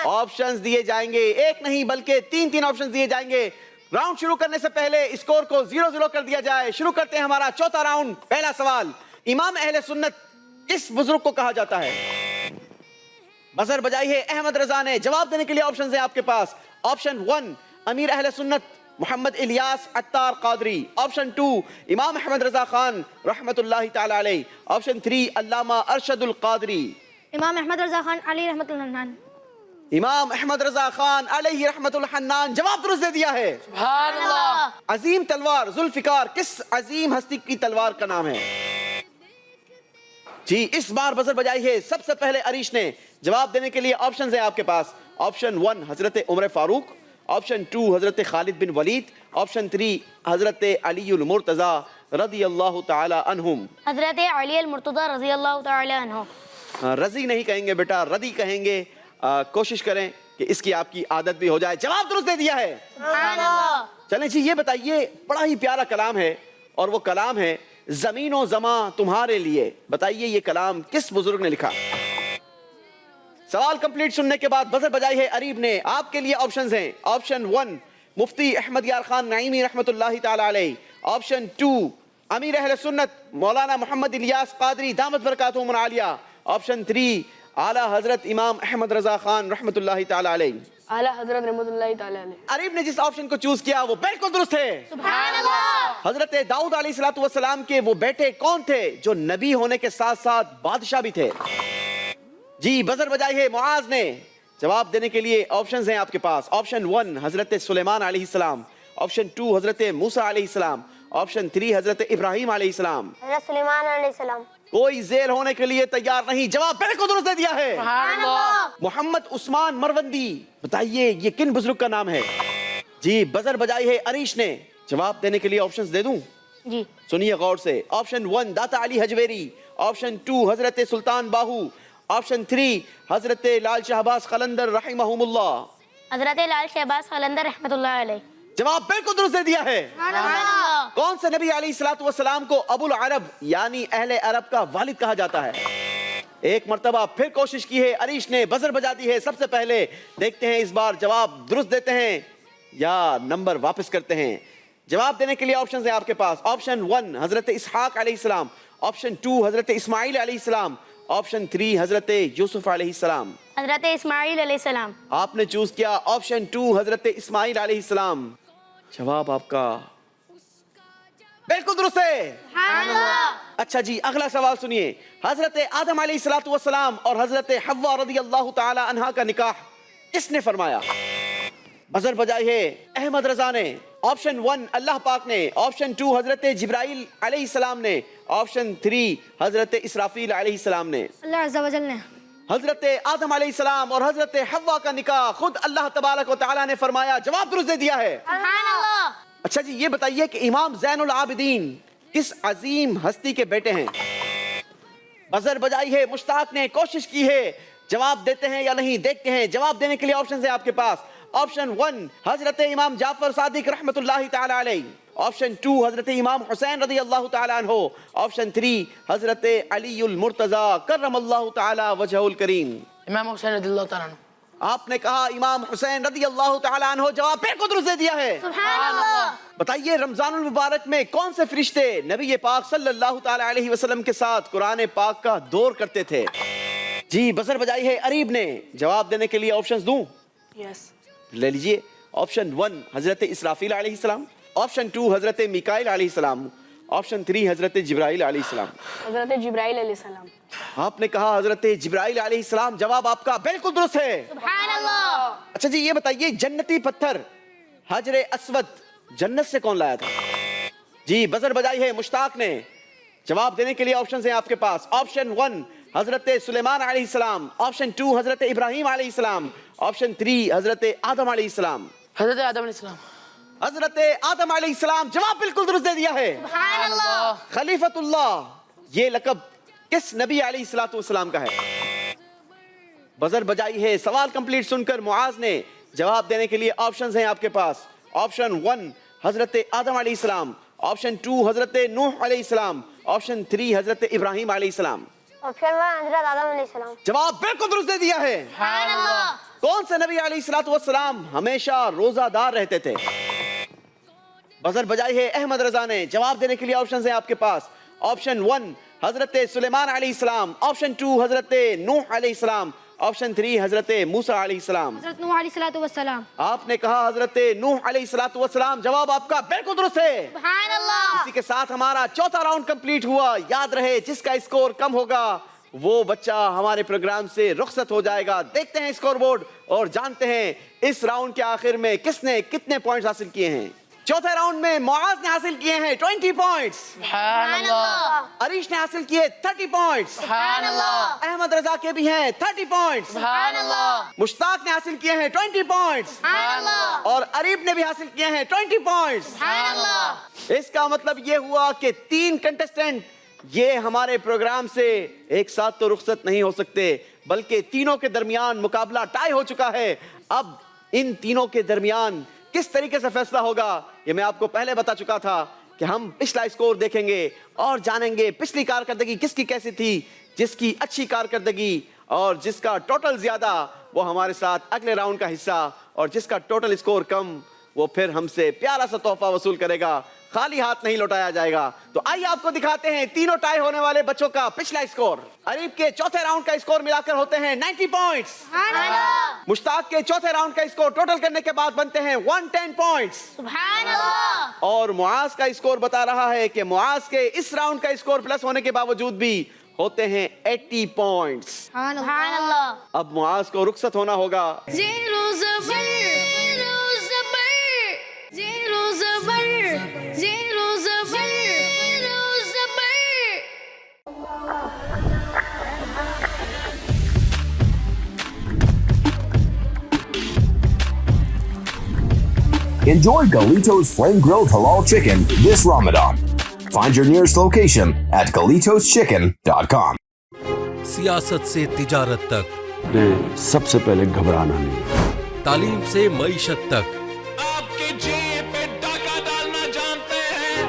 آپشنز دیے جائیں گے. ایک نہیں بلکہ 3 آپشنز دیے جائیں گے. راؤنڈ شروع کرنے سے پہلے اسکور کو 0-0 کر دیا جائے. شروع کرتے ہیں ہمارا چوتھا راؤنڈ. پہلا سوال, امام اہل سنت کس بزرگ کو کہا جاتا ہے؟ بزر بجائی ہے احمد رضا نے. جواب دینے کے لیے آپشنز ہیں آپ کے پاس. آپشن 1 امیر اہل سنت محمد الیاس عطار قادری. آپشن 2 امام احمد رضا خان رحمت اللہ تعالی علیہ. آپشن 3 علامہ ارشد القادری. امام احمد رضا خان علی رحمت الحنان. امام احمد رضا خان علیہ رحمت الحنان. جواب درست دے دیا ہے. سبحان اللہ. عظیم تلوار ذوالفقار کس عظیم ہستی کی تلوار کا نام ہے؟ جی اس بار بزر بجائی ہے سب سے پہلے عریش نے. جواب دینے کے لیے آپشنز ہیں آپ کے پاس. آپشن 1 حضرت عمر فاروق. آپشن 2 حضرت خالد بن ولید. آپشن 3 حضرت علی المرتضی رضی اللہ تعالی عنہم. حضرت علی المرتضی رضی اللہ تعالی عنہ. رضی نہیں کہیں گے بیٹا, ردی کہیں گے. کوشش کریں کہ اس کی آپ کی عادت بھی ہو جائے. جواب درست دے دیا ہے. چلیں جی یہ بتائیے, بڑا ہی پیارا کلام ہے اور وہ کلام ہے زمین و زمان تمہارے لیے. بتائیے یہ کلام کس بزرگ نے لکھا؟ سوال کمپلیٹ سننے کے بعد بزر بجائی ہے اریب نے. آپ کے لیے آپشنز ہیں. آپشن 1 مفتی احمد یار خان نعیمی رحمت اللہ تعالی علیہ. آپشن 2 امیر اہل سنت مولانا محمد الیاس قادری دامت برکاتہم العالیہ. آپشن 3 आला हजरत इमाम अहमद रजा खान रहमतुल्लाहि ताला अलैह। आला हजरत रहमतुल्लाहि ताला अलैह। अरीब ने जिस ऑप्शन को चूज किया वो बिल्कुल दुरुस्त है। सुभान अल्लाह। हजरत दाऊद अलैहिस्सलातु वस्सलाम के वो बेटे कौन थे जो नबी होने के साथ साथ बादशाह भी थे? जी बजर बजाई है मुआज ने। जवाब देने के लिए ऑप्शंस हैं आपके पास। ऑप्शन 1 हजरत सुलेमान अलैहिस्सलाम, ऑप्शन 2 हजरत मूसा अलैहिस्सलाम, ऑप्शन 3 हजरत इब्राहिम अलैहिस्सलाम। हज़रत सुलेमान अलैहिस्सलाम। कोई जेल होने के लिए तैयार नहीं, जवाब बिल्कुल दुरुस्त दे दिया है। सुभान अल्लाह। मोहम्मद उस्मान मरवंदी, बताइए ये किन बुजुर्ग का नाम है? जी बजर बजाई है अरीश ने। जवाब देने के लिए ऑप्शंस दे दूं? जी सुनिए गौर से। ऑप्शन 1 दाता अली हजवेरी, ऑप्शन 2 हजरत सुल्तान बाहू, ऑप्शन 3 हजरत लाल शहबाज कलंदर रहमहुमुल्लाह। हजरत लाल शहबाज कलंदर रहमतुल्लाह अलैह। जवाब बिल्कुल दुरुस्त दे दिया है। कौन से नबी अलैहिस्सलातु वस्सलाम को अबुल अरब यानी अहले अरब का वालिद कहा जाता है? एक मर्तबा फिर कोशिश की है अरीश ने, बजर बजा दी है सबसे पहले। देखते हैं इस बार जवाब दुरुस्त देते हैं या नंबर वापस करते हैं। जवाब देने के लिए ऑप्शंस हैं आपके पास। ऑप्शन 1 हजरत इसहाक अलैहिस्सलाम, ऑप्शन 2 हजरत इस्माइल अलैहिस्सलाम, ऑप्शन 3 हजरत यूसुफ अलैहिस्सलाम। हजरत इस्माइल अलैहिस्सलाम। आपने चूज किया ऑप्शन 2 हजरत इस्माइल अलैहिस्सलाम। जवाब आपका बिल्कुल दुरुस्त है। अच्छा जी अगला सवाल सुनिए। हजरत आदम अलैहिस्सलातु वस्सलाम और हजरत हव्वा रदियल्लाहु ताला अन्हा का निकाह किसने फरमाया? बजर बजाई है अहमद रजा ने। ऑप्शन 1 अल्लाह पाक ने, ऑप्शन 2 हजरत जिब्राइल अलैहिस्सलाम ने, ऑप्शन 3 हजरत इसराफील अलैहिस्सलाम ने। अल्लाह अज़्ज़ा व जल ने। हजरत आदम अलैहिस्सलाम और हजरत हव्वा का निकाह खुद अल्लाह तबारक व तआला ने फरमाया। जवाब दुरुस्त दे दिया है। सुभान अल्लाह। अच्छा जी ये बताइए कि इमाम ज़ैनुल आबिदीन किस अजीम हस्ती के बेटे हैं? बजर बजाई है मुश्ताक ने, कोशिश की है। जवाब देते हैं या नहीं देखते हैं। जवाब देने के लिए ऑप्शन है आपके पास। ऑप्शन 1 हजरत इमाम जाफर सादिक रहमतुल्लाहि ताला अलैह, ऑप्शन 2 हजरत इमाम हुसैन रदियल्लाहु ताला अन्हु, ऑप्शन 3 हजरत अलीउल मुर्तजा करमल्लाहु ताला वजहुल करीम। इमाम हुसैन रदियल्लाहु ताला अन्हु। आपने कहा इमाम हुसैन रदियल्लाहु ताला अन्हु। जवाब बिल्कुल दुरुस्त दे दिया है। सुभान अल्लाह। बताइए रमजानुल मुबारक में कौन से फरिश्ते नबी पाक सल्लल्लाहु ताला अलैहि वसल्लम के साथ कुरान पाक का दौर करते थे? जी बजर बजाई है अरीब ने। जवाब देने के लिए ऑप्शंस दूं? यस। ले लीजिए। ऑप्शन 1 हजरत इसराफील अलैहिस्सलाम, ऑप्शन 2 हजरत मिकाइल अलैहिस्सलाम, ऑप्शन 3 हजरत जिब्राइल अलैहिस्सलाम। हजरत जिब्राइल अलैहिस्सलाम। आपने कहा हजरत जिब्राइल अलैहिस्सलाम। जवाब आपका बिल्कुल दुरुस्त है। सुभान अल्लाह। अच्छा जी ये बताइए जन्नती पत्थर हजरे अस्वद जन्नत से कौन लाया था? जी बजर बजाई है मुश्ताक ने। जवाब देने के लिए ऑप्शंस हैं आपके पास। ऑप्शन 1 हजरत सुलेमान अलैहिस्सलाम, ऑप्शन 2 हजरत इब्राहिम अलैहिस्सलाम, ऑप्शन 3 हजरत आदम अलैहिस्सलाम। हजरत आदम अलैहिस्सलाम। हजरत आदम अलैहिस्सलाम। जवाब बिल्कुल दुरुस्त दे दिया है। सुभान अल्लाह। खलीफतुल्लाह ये लक़ब किस नबी अलैहिस्सलातु वस्सलाम का है? बजर बजाई है। सवाल कंप्लीट सुनकर मुआज ने। जवाब देने के लिए ऑप्शंस हैं आपके पास। ऑप्शन 1 हजरत आदम अलैहिस्सलाम, ऑप्शन 2 हजरत नूह अलैहिस्सलाम, ऑप्शन 3 हजरत इब्राहिम अलैहिस्सलाम। ऑप्शन 1 हज़रत आदम अलैहिस्सलाम। जवाब बिल्कुल दुरुस्त दे दिया है। सुभान अल्लाह। कौन से नबी अलैहिस्सलातु वस्सलाम हमेशा रोजादार रहते थे? बजर बजाई है अहमद रजा ने। जवाब देने के लिए ऑप्शंस हैं आपके पास। ऑप्शन 1 हजरत सुलेमान अलैहिस्सलाम, ऑप्शन 2 हजरत नूह अलैहिस्सलाम, ऑप्शन 3 हजरत मूसा अलैहिस्सलाम। हजरत नूह अलैहिस्सलातु वस्सलाम। आपने कहा हजरत नूह अलैहिस्सलातु वस्सलाम। जवाब आपका बिल्कुल दुरुस्त है। सुभान अल्लाह। इसी के साथ हमारा चौथा राउंड कंप्लीट हुआ। याद रहे जिसका स्कोर कम होगा वो बच्चा हमारे प्रोग्राम से रुखसत हो जाएगा। देखते हैं स्कोर बोर्ड और जानते हैं इस राउंड के आखिर में किसने कितने पॉइंट्स हासिल किए हैं। चौथे राउंड में मुआज ने हासिल किए हैं 20 पॉइंट्स। सुभान अल्लाह। अरीश ने हासिल किए 30 पॉइंट्स। सुभान अल्लाह। अहमद रजा के भी हैं 30 पॉइंट्स। सुभान अल्लाह। मुश्ताक ने हासिल किए हैं 20 पॉइंट्स। सुभान अल्लाह। और अरीब ने भी हासिल किए हैं 20 पॉइंट्स। सुभान अल्लाह। इसका मतलब ये हुआ कि 3 कंटेस्टेंट ये हमारे प्रोग्राम से एक साथ तो रुखसत नहीं हो सकते, बल्कि तीनों के दरमियान मुकाबला टाई हो चुका है। अब इन तीनों के दरमियान किस तरीके से फैसला होगा ये मैं आपको पहले बता चुका था कि हम पिछला स्कोर देखेंगे और जानेंगे पिछली कारकर्दगी किसकी कैसी थी। जिसकी अच्छी कारकर्दगी और जिसका टोटल ज्यादा वो हमारे साथ अगले राउंड का हिस्सा, और जिसका टोटल स्कोर कम वो फिर हमसे प्यारा सा तोहफा वसूल करेगा। خالی ہاتھ نہیں لوٹایا جائے گا. تو آئیے آپ کو دکھاتے ہیں تینوں ٹائی ہونے والے بچوں کا پچھلا اسکور. عریب کے چوتھے راؤنڈ کا اسکور ملا کر ہوتے ہیں 90 پوائنٹس. مشتاق کے چوتھے راؤنڈ کا اسکور ٹوٹل کرنے کے بعد بنتے ہیں 110 پوائنٹس. اور معاذ کا اسکور بتا رہا ہے کہ معاذ کے اس راؤنڈ کا اسکور پلس ہونے کے باوجود بھی ہوتے ہیں 80 پوائنٹس. اب معاذ کو رخصت ہونا ہوگا. زیرو زبر زیرو زبر زیرو زبر زیرو زبر زیرو زبر. Enjoy Galito's Flame Grilled Halal Chicken this Ramadan. Find your nearest location at GalitosChicken.com. सियासत से तिजारत तक, सबसे पहले घबराना नहीं. तालीम से मईशत तक, आपके जेब पे डाका डालना जानते हैं.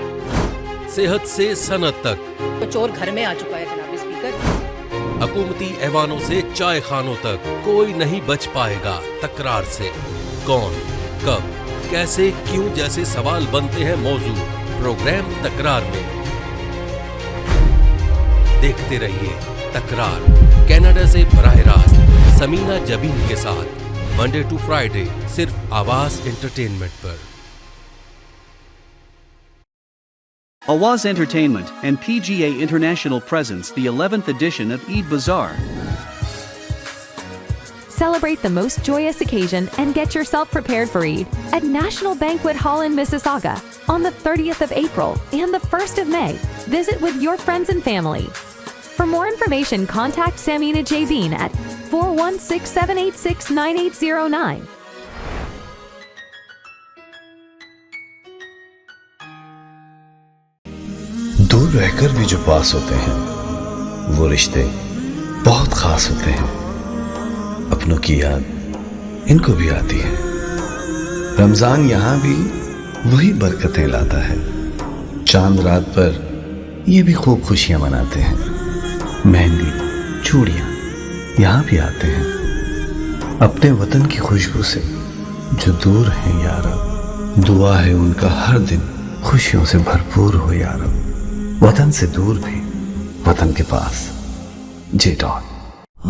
सेहत से सनत तक, तो चोर घर में आ चुका है जनाब स्पीकर. हुकूमती ऐवानों से चाय खानों तक कोई नहीं बच पाएगा तकरार से. कौन, कब, कैसे, क्यों जैसे सवाल बनते हैं मौजू प्रोग्राम तकरार में. देखते रहिए तकरार कनाडा से बराह रास्त समीना जबीन के साथ मंडे टू फ्राइडे सिर्फ आवाज एंटरटेनमेंट पर. Awaz Entertainment and PGA International presents the 11th edition of Eid Bazaar. Celebrate the most joyous occasion and get yourself prepared for Eid at National Banquet Hall in Mississauga on the 30th of April and the 1st of May. Visit with your friends and family. For more information, contact Samina Javeen at 416-786-9809. دور رہ کر بھی جو پاس ہوتے ہیں وہ رشتے بہت خاص ہوتے ہیں. اپنوں کی یاد ان کو بھی آتی ہے. رمضان یہاں بھی وہی برکتیں لاتا ہے. چاند رات پر یہ بھی خوب خوشیاں مناتے ہیں. مہندی چوڑیاں یہاں بھی آتے ہیں. اپنے وطن کی خوشبو سے جو دور ہیں یا رب, دعا ہے ان کا ہر دن خوشیوں سے بھرپور ہو یا رب. وطن سے دور بھی وطن کے پاس. جے ڈاٹ.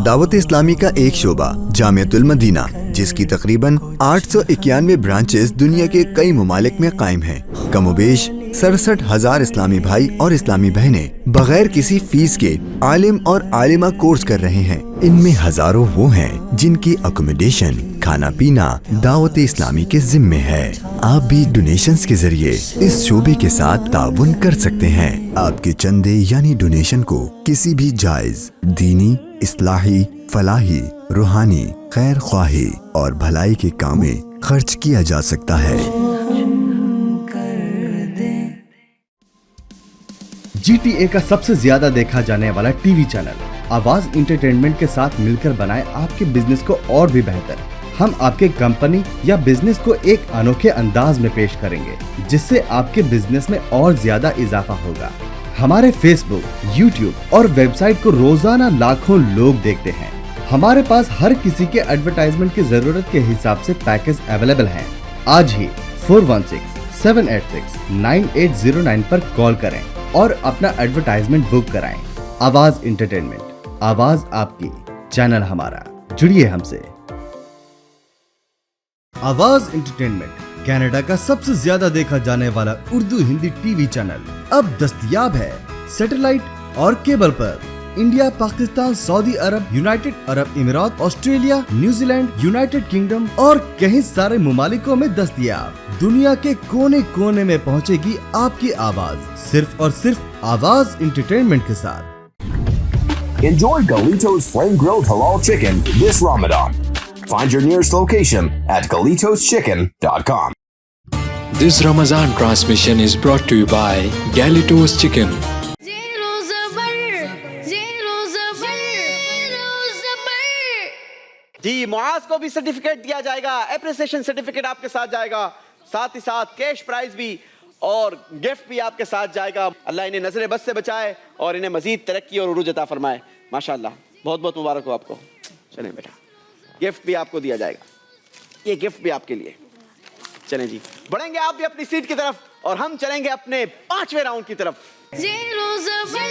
دعوت اسلامی کا ایک شعبہ جامعۃ المدینہ جس کی تقریباً 891 برانچز دنیا کے کئی ممالک میں قائم ہیں. کم و بیش 67,000 اسلامی بھائی اور اسلامی بہنیں بغیر کسی فیس کے عالم اور عالمہ کورس کر رہے ہیں. ان میں ہزاروں وہ ہیں جن کی اکوموڈیشن, کھانا پینا دعوت اسلامی کے ذمے ہے. آپ بھی ڈونیشنز کے ذریعے اس شعبے کے ساتھ تعاون کر سکتے ہیں. آپ کے چندے یعنی ڈونیشن کو کسی بھی جائز دینی, اصلاحی, فلاحی, روحانی, خیر خواہی اور بھلائی کے کام میں خرچ کیا جا سکتا ہے. GTA کا سب سے زیادہ دیکھا جانے والا ٹی وی چینل آواز انٹرٹینمنٹ کے ساتھ مل کر بنائے آپ کے بزنس کو اور بھی بہتر. ہم آپ کے کمپنی یا بزنس کو ایک انوکھے انداز میں پیش کریں گے جس سے آپ کے بزنس میں اور زیادہ اضافہ ہوگا. ہمارے فیس بک, یوٹیوب اور ویب سائٹ کو روزانہ لاکھوں لوگ دیکھتے ہیں. ہمارے پاس ہر کسی کے ایڈورٹائزمنٹ کی ضرورت کے حساب سے پیکج اویلیبل ہیں. آج ہی 416-786-9809 پر کال کریں اور اپنا ایڈورٹائزمنٹ بک کرائیں. آواز انٹرٹینمنٹ, آواز آپ کی, چینل ہمارا. جڑیے ہم سے. آواز انٹرٹینمنٹ کینیڈا کا سب سے زیادہ دیکھا جانے والا Urdu Hindi T V channel اب دستیاب ہے سیٹلائٹ اور کیبل پر. انڈیا, پاکستان, سعودی عرب, یونائٹڈ عرب امارات, Australia, New Zealand, United kingdom اور کئی سارے ممالکوں میں دستیاب. دنیا کے کونے کونے میں پہنچے گی آپ کی آواز صرف اور صرف آواز انٹرٹینمنٹ کے ساتھ. Enjoy Galito's Flame Grilled Halal Chicken this Ramadan. Find your nearest location at GalitosChicken.com. This Ramadan transmission is brought to you by Galito's Chicken. Zero زبر زیرو زبر زیرو زبر. جی معاذ کو بھی سرٹیفکیٹ دیا جائے گا, اپریسیشن سرٹیفکیٹ آپ کے ساتھ جائے گا, ساتھ ہی ساتھ کیش پرائز بھی اور گفٹ بھی آپ کے ساتھ جائے گا. اللہ انہیں نظر بد سے بچائے اور انہیں مزید ترقی اور عروج عطا فرمائے. ماشاءاللہ, بہت بہت مبارک ہو آپ کو. چلیں بیٹا, گفٹ بھی آپ کو دیا جائے گا. یہ گفٹ بھی آپ کے لیے. چلیں جی, بڑھیں گے آپ بھی اپنی سیٹ کی طرف और हम चलेंगे अपने 5वें राउंड की तरफ। Zero Zabar.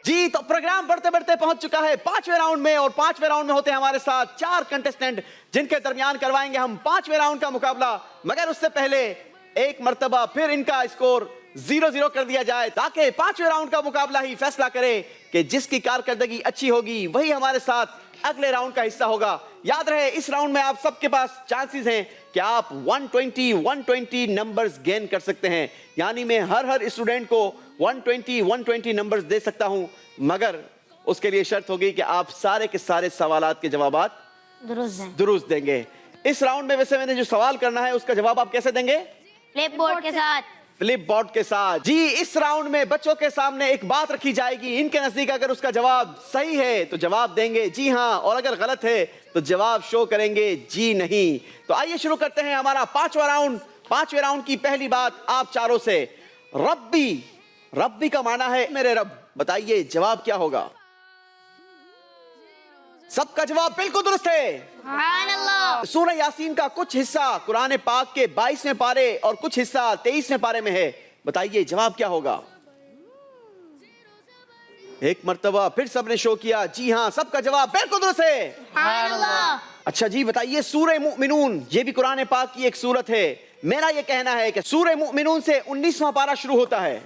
जी, तो प्रोग्राम बढ़ते बढ़ते पहुंच चुका है 5वें राउंड में, और 5वें राउंड में होते हैं हमारे साथ 4 कंटेस्टेंट, जिनके दरमियान करवाएंगे हम 5वें राउंड का मुकाबला। मगर उससे पहले एक मर्तबा फिर इनका स्कोर 0-0 कर दिया जाए, ताकि 5वें राउंड का मुकाबला ही फैसला करे कि जिसकी कारकर्दगी अच्छी होगी वही हमारे साथ अगले राउंड का हिस्सा होगा। याद रहे, इस राउंड में आप सबके पास चांसेस हैं कि आप 120 नंबर्स गेन कर सकते हैं, यानी मैं हर स्टूडेंट को 120 नंबर्स दे सकता हूं, मगर उसके लिए शर्त होगी कि आप सारे के सारे सवालात के जवाबात दुरुस्त देंगे। इस राउंड में वैसे मैंने जो सवाल करना है उसका जवाब आप कैसे देंगे? फ्लिप बोर्ड के साथ। फ्लिप बोर्ड के साथ। जी, इस राउंड में बच्चों के सामने एक बात रखी जाएगी, इनके नजदीक अगर उसका जवाब सही है तो जवाब देंगे जी हाँ, और अगर गलत है तो जवाब शो करेंगे जी नहीं। तो आइए शुरू करते हैं हमारा 5वां राउंड। 5वें राउंड की पहली बात आप चारों से, रब्बी का माना है मेरे रब, बताइए जवाब क्या होगा? सबका जवाब बिल्कुल दुरुस्त है। सुभान अल्लाह। सूरह यासीन का कुछ हिस्सा कुरान पाक के 22वें पारे और कुछ हिस्सा 23वें पारे में है, बताइए जवाब क्या होगा? एक मर्तबा फिर सबने शो किया, जी हाँ, सबका जवाब बिल्कुल दुरुस्त है। सुभान अल्लाह। अच्छा जी, बताइए सूरह मुमिनून, ये भी कुरान पाक की एक सूरत है। मेरा ये कहना है कि सूरह मुमिनून से 19वां पारा शुरू होता है।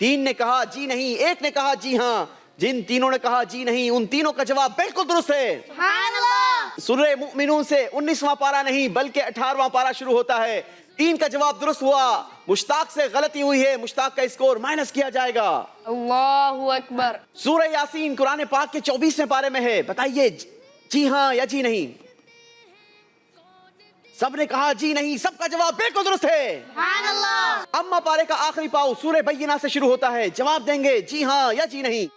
3 ने कहा जी नहीं, 1 ने कहा जी हाँ, जिन तीनों ने कहा जी नहीं उन तीनों का जवाब बिल्कुल दुरुस्त है। सुभान अल्लाह। सूरह मुमिनून से 19वां पारा नहीं बल्कि 18वां पारा शुरू होता है। 3 का जवाब दुरुस्त हुआ, मुश्ताक से गलती हुई है, मुश्ताक का स्कोर माइनस किया जाएगा। अल्लाहु अकबर। सूरह यासीन कुरान पाक के 24वें पारे में है, बताइए जी हाँ या जी नहीं। सबने कहा जी नहीं, सबका जवाब बिल्कुल दुरुस्त है। सुभान अल्लाह। अम्मा पारे का आखिरी पाव सूरह बय्यिना से शुरू होता है, जवाब देंगे जी हाँ या जी नहीं।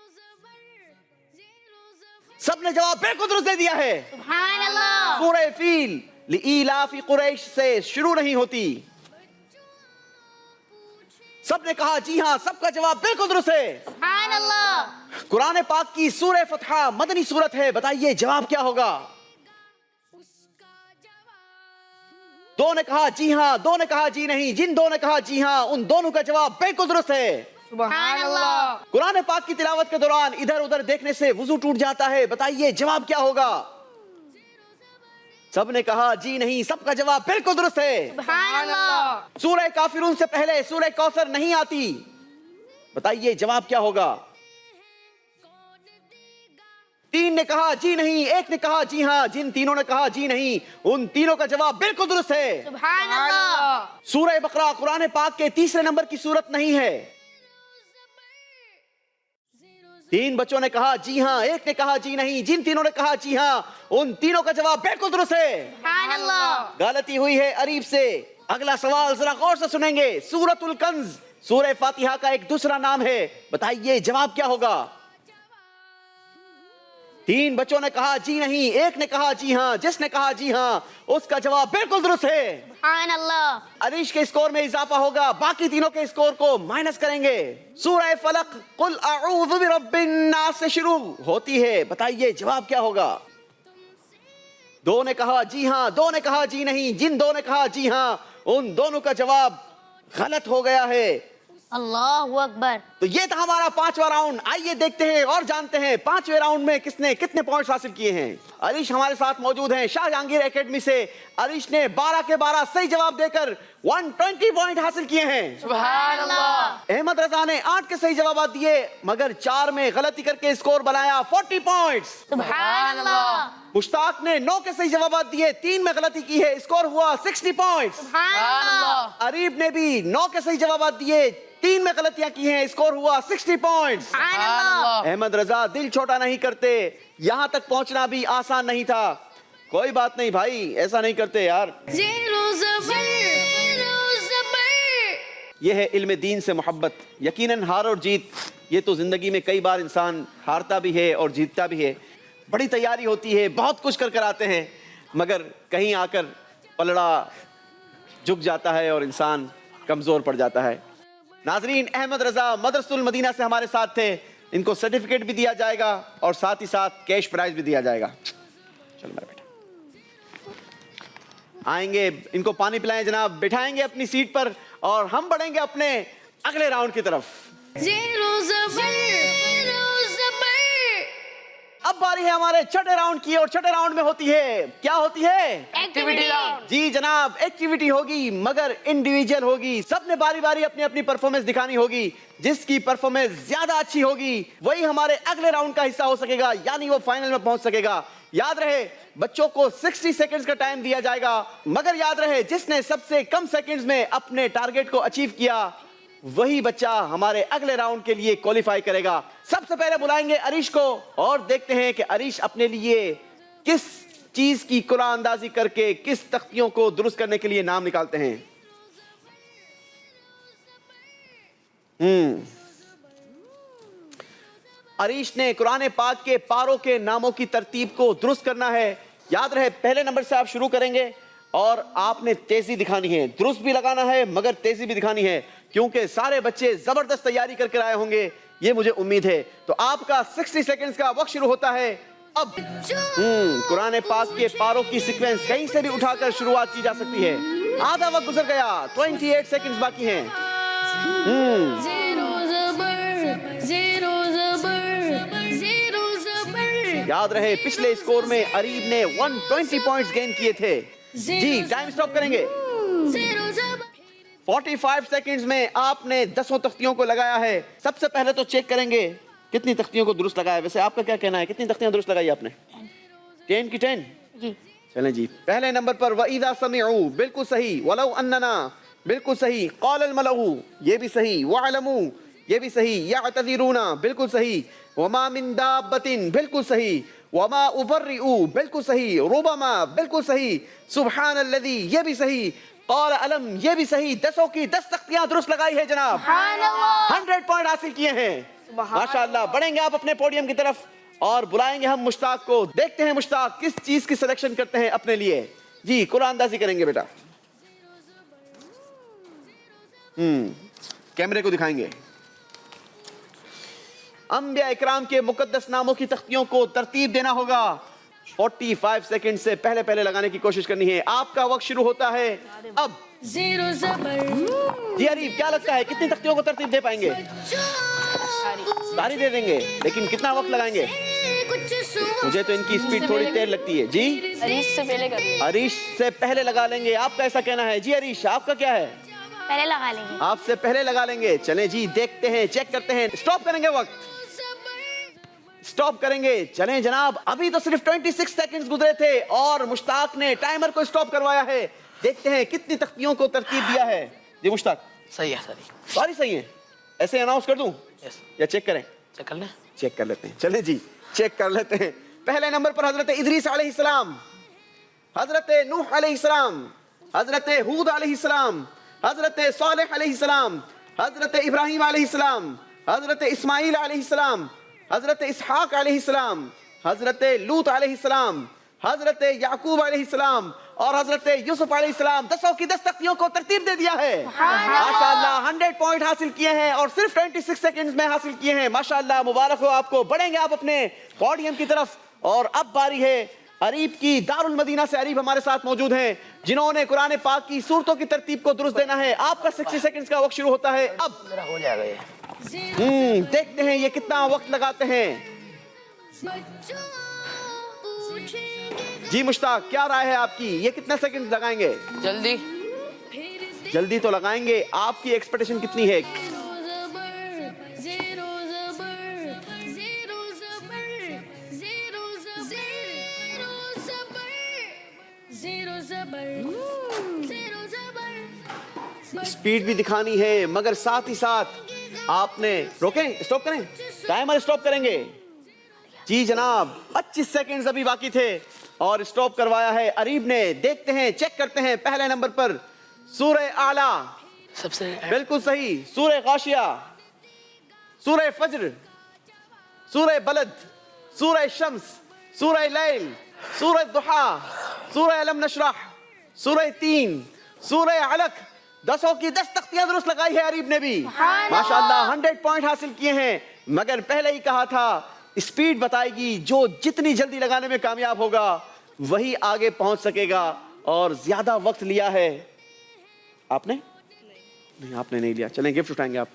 सबने जवाब बिल्कुल दुरुस्त दे दिया है। सुभान अल्लाह। सूरह फील लिईलाफी कुरैश से शुरू नहीं होती, सबने कहा जी हाँ, सबका जवाब बिल्कुल दुरुस्त है। सुभान अल्लाह। कुरान पाक की सूरह फतहा मदनी सूरत है, बताइए जवाब क्या होगा? 2 ने कहा जी हाँ, 2 ने कहा जी नहीं, जिन 2 ने कहा जी हाँ उन दोनों का जवाब बिल्कुल दुरुस्त है। सुभान अल्लाह। कुरान पाक की तिलावत के दौरान इधर उधर देखने से वुजू टूट जाता है, बताइए जवाब क्या होगा? सबने कहा जी नहीं, सबका जवाब बिल्कुल दुरुस्त है। सुभान अल्लाह। सूरह काफिरून से पहले सूरह कौसर नहीं आती, बताइए जवाब क्या होगा? 3 ने कहा जी नहीं, 1 ने कहा जी हाँ, जिन तीनों ने कहा जी नहीं उन तीनों का जवाब बिल्कुल दुरुस्त है। सुभान अल्लाह। सूरह बकरा कुरान पाक के 3रे नंबर की सूरत नहीं है। 3 बच्चों ने कहा जी हाँ, 1 ने कहा जी नहीं, जिन तीनों ने कहा जी हाँ उन तीनों का जवाब बिल्कुल दुरुस्त है। सुभान अल्लाह। गलती हुई है अरीब से। अगला सवाल जरा गौर से सुनेंगे। सूरतुल कंज सूरह फातिहा का एक दूसरा नाम है, बताइए जवाब क्या होगा? 3 बच्चों ने कहा जी नहीं, 1 ने कहा जी हाँ, जिसने कहा जी हाँ उसका जवाब बिल्कुल दुरुस्त है। सुभान अल्लाह। अरीश के स्कोर में इजाफा होगा, बाकी तीनों के स्कोर को माइनस करेंगे। सूरह फलक कुल अऊज़ु बिरब्बिन नास से शुरू होती है, बताइए जवाब क्या होगा? 2 ने कहा जी हाँ, 2 ने कहा जी नहीं, जिन 2 ने कहा जी हाँ उन दोनों का जवाब गलत हो गया है। अल्लाहु अकबर। तो ये था हमारा 5वां राउंड। आइए देखते हैं और जानते हैं 5वें राउंड में किसने कितने पॉइंट्स हासिल किए हैं। अरीश हमारे साथ मौजूद हैं शाहजहांगीर एकेडमी से। अरीश ने 12 के 12 सही जवाब देकर 120 पॉइंट हासिल किए हैं। सुभान अल्लाह। अहमद रजा ने 8 के सही जवाब दिए मगर 4 में गलती करके स्कोर बनाया 40 पॉइंट्स। सुभान अल्लाह। मुश्ताक ने 9 के सही जवाब दिए, 3 में गलती की है, स्कोर हुआ 60 पॉइंट्स। सुभान अल्लाह। अरीब ने भी 9 के सही जवाब दिए, 3 में गलतियां की हैं, स्कोर हुआ 60 पॉइंट्स। सुभान अल्लाह। अहमद रजा दिल छोटा नहीं करते, यहाँ तक पहुंचना भी आसान नहीं था। कोई बात नहीं भाई, ऐसा नहीं करते यार। यह है इल्म दीन से मोहब्बत। यकीनन हार और जीत ये तो जिंदगी में कई बार इंसान हारता भी है और जीतता भी है। बड़ी तैयारी होती है, बहुत कुछ कर कर आते हैं, मगर कहीं आकर पलड़ा झुक जाता है और इंसान कमजोर पड़ जाता है। नाजरीन, अहमद रजा मदरसतुल मदीना से हमारे साथ थे, इनको सर्टिफिकेट भी दिया जाएगा और साथ ही साथ कैश प्राइज भी दिया जाएगा। चलो मेरा बेटा। आएंगे, इनको पानी पिलाएं जनाब, बिठाएंगे अपनी सीट पर और हम बढ़ेंगे अपने अगले राउंड की तरफ। ज़ेरो ज़बर। अब बारी है हमारे छठे राउंड की और छठे राउंड में होती है, क्या होती है? Activity round. जी जनाब, एक्टिविटी होगी मगर इंडिविजुअल होगी। सबने बारी बारी अपनी अपनी परफॉर्मेंस दिखानी होगी। जिसकी परफॉर्मेंस ज्यादा अच्छी होगी वही हमारे अगले राउंड का हिस्सा हो सकेगा, यानी वो फाइनल में पहुंच सकेगा। याद रहे बच्चों को 60 सेकंड्स का टाइम दिया जाएगा, मगर याद रहे जिसने सबसे कम सेकंड्स में अपने टारगेट को अचीव किया वही बच्चा हमारे अगले राउंड के लिए क्वालिफाई करेगा। सबसे पहले बुलाएंगे अरीश को और देखते हैं कि अरीश अपने लिए किस चीज की कुरान अंदाजी करके किस तख्तियों को दुरुस्त करने के लिए नाम निकालते हैं। अरीश ने कुरान पाक के पारों के नामों की तरतीब को दुरुस्त करना है। याद रहे पहले नंबर से आप शुरू करेंगे और आपने तेजी दिखानी है, दुरुस्त भी लगाना है मगर तेजी भी दिखानी है, क्योंकि सारे बच्चे जबरदस्त तैयारी करके आए होंगे, ये मुझे उम्मीद है। तो आपका 60 सेकंड्स का वक्त शुरू होता है अब। कुरान पाक के पारों की सीक्वेंस कहीं से भी उठाकर शुरुआत की जा सकती है। आधा वक्त गुजर गया, 28 सेकंड्स बाकी हैं। ज़ेरो ज़बर, ज़ेरो ज़बर, ज़ेरो ज़बर। याद रहे पिछले स्कोर में अरीब ने 120 पॉइंट्स गेन किए थे। जी टाइम स्टॉप करेंगे। 45 सेकंड्स में आपने 10 तख्तियों को लगाया है। सबसे पहले तो चेक करेंगे कितनी तख्तियों को दुरुस्त लगाया। वैसे आपका क्या कहना है, कितनी तख्तियां दुरुस्त लगाई आपने? 10 की 10 जी। चलें जी, पहले नंबर पर वइदा समिउ, बिल्कुल सही। वलौ अन्नना, बिल्कुल सही। क़ालल मलऊ, ये भी सही। वअलमू, ये भी सही। यअतज़िरूना, बिल्कुल सही। वमा मिन दाब्बतिन, बिल्कुल सही। वमा उबर्रिउ, बिल्कुल सही। रुबमा, बिल्कुल सही। सुब्हानल्लज़ी, ये भी सही। क़ाल अलम, ये भी सही। 10 की 10 तख्तियां दुरुस्त लगाई है जनाब। 100 पॉइंट हासिल किए हैं, माशाअल्लाह। बढ़ेंगे आप अपने पोडियम की तरफ और बुलाएंगे हम मुश्ताक को। देखते हैं मुश्ताक किस चीज की सिलेक्शन करते हैं अपने लिए। जी कुरान अंदाजी करेंगे बेटा। कैमरे को दिखाएंगे। अंबिया इकराम के मुकद्दस नामों की तख्तियों को तरतीब देना होगा। 45 सेकंड से पहले पहले लगाने की कोशिश करनी है। आपका वक्त शुरू होता है अब। ज़ेरो ज़बर। जी अरीब क्या लगता है कितनी तख्तियों को तरतीब दे पाएंगे? सारी दे देंगे, लेकिन कितना वक्त लगाएंगे? मुझे तो इनकी स्पीड थोड़ी तेज लगती है। जी अरीश से पहले कर। अरीश से पहले लगा लेंगे, आपका ऐसा कहना है। जी अरीश आपका क्या है? पहले लगा लेंगे। आपसे पहले लगा लेंगे। चलें जी देखते हैं, चेक करते हैं। स्टॉप करेंगे, वक्त स्टॉप करेंगे। चलें जनाब, अभी तो सिर्फ 26 सेकंड्स गुजरे थे और मुश्ताक ने टाइमर को स्टॉप करवाया है। देखते हैं कितनी तख्तियों को तरतीब दिया है। जी मुश्ताक सही है, सारी सही है। ऐसे अनाउंस कर दूं या चेक करें? चेक कर लें। चेक कर लेते हैं। चले जी चेक कर लेते हैं। पहले नंबर पर हजरत इदरीस अलैहिस्सलाम, हजरत नूह अलैहिस्सलाम, हजरत हूद अलैहिस्सलाम, हजरत सालेह अलैहिस्सलाम, हजरत इब्राहिम अलैहिस्सलाम, हजरत इस्माइल अलैहिस्सलाम, हजरत इसहाक अलैहिस्सलाम, हजरत लूत अलैहिस्सलाम, हजरत याकूब अलैहिस्सलाम और हजरत यूसुफ अलैहिस्सलाम। 10 की 10 तख्तियों को तरतीब दे दिया है। माशाअल्लाह 100 पॉइंट हासिल किए हैं और सिर्फ 26 सेकंड्स में हासिल किए हैं। माशाअल्लाह मुबारक हो आपको। बढ़ेंगे आप अपने पोडियम की तरफ और अब बारी है अरीब की। दारुल मदीना से अरीब हमारे साथ मौजूद हैं जिन्होंने कुरान पाक की सूरतों की तरतीब को दुरुस्त देना है। आपका 60 सेकंड्स का वक्त शुरू होता है अब। हो जाएगा ये। देखते हैं ये कितना वक्त लगाते हैं। जी मुश्ताक क्या राय है आपकी, ये कितना सेकंड लगाएंगे? जल्दी जल्दी तो लगाएंगे। आपकी एक्सपेक्टेशन कितनी है? स्पीड भी दिखानी है मगर साथ ही साथ आपने रोकें, स्टॉप करें, टाइमर स्टॉप करेंगे। जी जनाब 25 सेकंड्स अभी बाकी थे और स्टॉप करवाया है अरीब ने। देखते हैं, चेक करते हैं। पहले नंबर पर सूरह आला, सबसे बिल्कुल सही। सूरह गाशिया, सूरह फज्र, सूरह बलद, सूरह शम्स, सूरह लैल, सूरह दुहा, सूरह अलम नशरह, सूरह तीन, सूरह अलक। 10 की 10 तख्तियां दुरुस्त लगाई है अरीब ने भी। माशाअल्लाह 100 पॉइंट हासिल किए हैं। मगर पहले ही कहा था स्पीड बताएगी, जो जितनी जल्दी लगाने में कामयाब होगा वही आगे पहुंच सकेगा। اور زیادہ وقت لیا ہے. آپ نے نہیں، آپ نے نہیں لیا. چلیں گفٹ اٹھائیں گے. آپ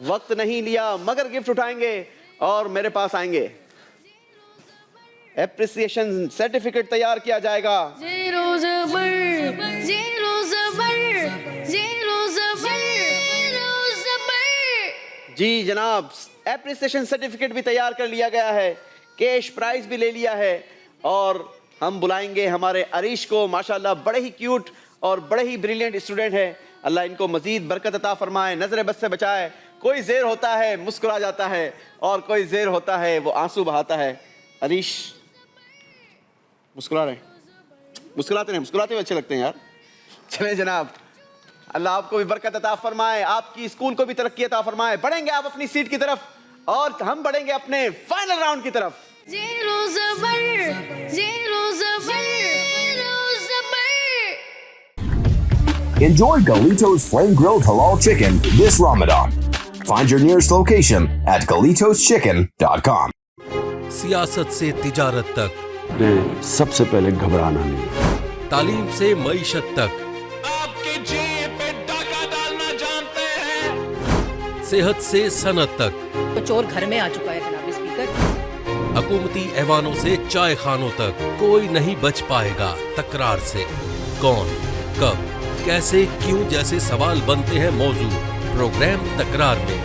وقت نہیں لیا مگر گفٹ اٹھائیں گے اور میرے پاس آئیں گے. اپریسیشن سرٹیفکیٹ تیار کیا جائے گا. زیرو زبر زیرو زبر زیرو زبر زیرو زبر. جی جناب، اپریسیشن سرٹیفکیٹ بھی تیار کر لیا گیا ہے، کیش پرائز بھی لے لیا ہے اور ہم بلائیں گے ہمارے عریش کو. ماشاءاللہ بڑے ہی کیوٹ اور بڑے ہی بریلینٹ اسٹوڈنٹ ہے. اللہ ان کو مزید برکت عطا فرمائے، نظر بد سے بچائے. کوئی زیر ہوتا ہے مسکرا جاتا ہے اور کوئی زیر ہوتا ہے وہ آنسو بہاتا ہے. عریش مسکرا رہے ہیں، مسکراتے ہیں، مسکراتے ہوئے اچھے لگتے ہیں یار. چلیں جناب، اللہ آپ کو بھی برکت عطا فرمائے، آپ کی اسکول کو بھی ترقی عطا فرمائے. بڑھیں گے آپ اپنی سیٹ کی طرف اور ہم بڑھیں گے اپنے فائنل راؤنڈ کی طرف. زیرو زبر زیرو زبر زیرو زبر. Enjoy Galito's Flame Grilled Halal Chicken this Ramadan. Find your nearest location at GalitosChicken.com. सियासत से तिजारत तक, सबसे पहले घबराना नहीं. तालीम से मईशत तक, आपके जेब पे डाका डालना जानते हैं. सेहत से सनत तक, तो चोर घर में आ चुका है जनाब स्पीकर. हुकूमती ऐवानों से चाय खानों तक कोई नहीं बच पाएगा तकरार से. कौन, कब, कैसे, क्यों जैसे सवाल बनते हैं मौजू प्रोग्राम तकरार में.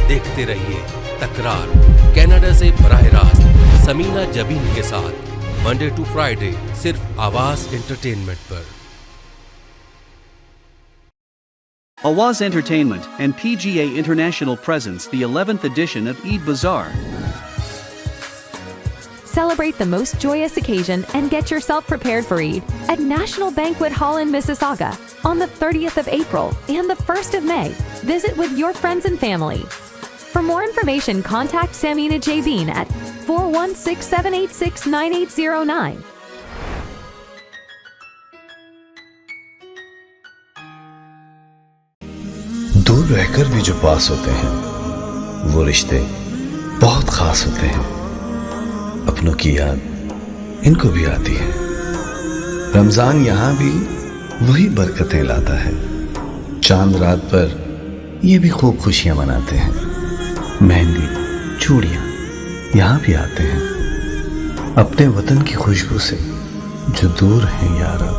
देखते रहिए तकरार कनाडा से बराह रास्त समीना जबीन के साथ मंडे टू फ्राइडे सिर्फ आवाज एंटरटेनमेंट पर. Awaz Entertainment and PGA International presents the 11th edition of Eid Bazaar. Celebrate the most joyous occasion and get yourself prepared for Eid at National Banquet Hall in Mississauga on the 30th of April and the 1st of May. Visit with your friends and family. For more information, contact Samina Jabin at 416-786-9809. دور رہ کر بھی جو پاس ہوتے ہیں وہ رشتے بہت خاص ہوتے ہیں. اپنوں کی یاد ان کو بھی آتی ہے. رمضان یہاں بھی وہی برکتیں لاتا ہے. چاند رات پر یہ بھی خوب خوشیاں مناتے ہیں. مہندی چوڑیاں یہاں بھی آتے ہیں. اپنے وطن کی خوشبو سے جو دور ہیں یا رب,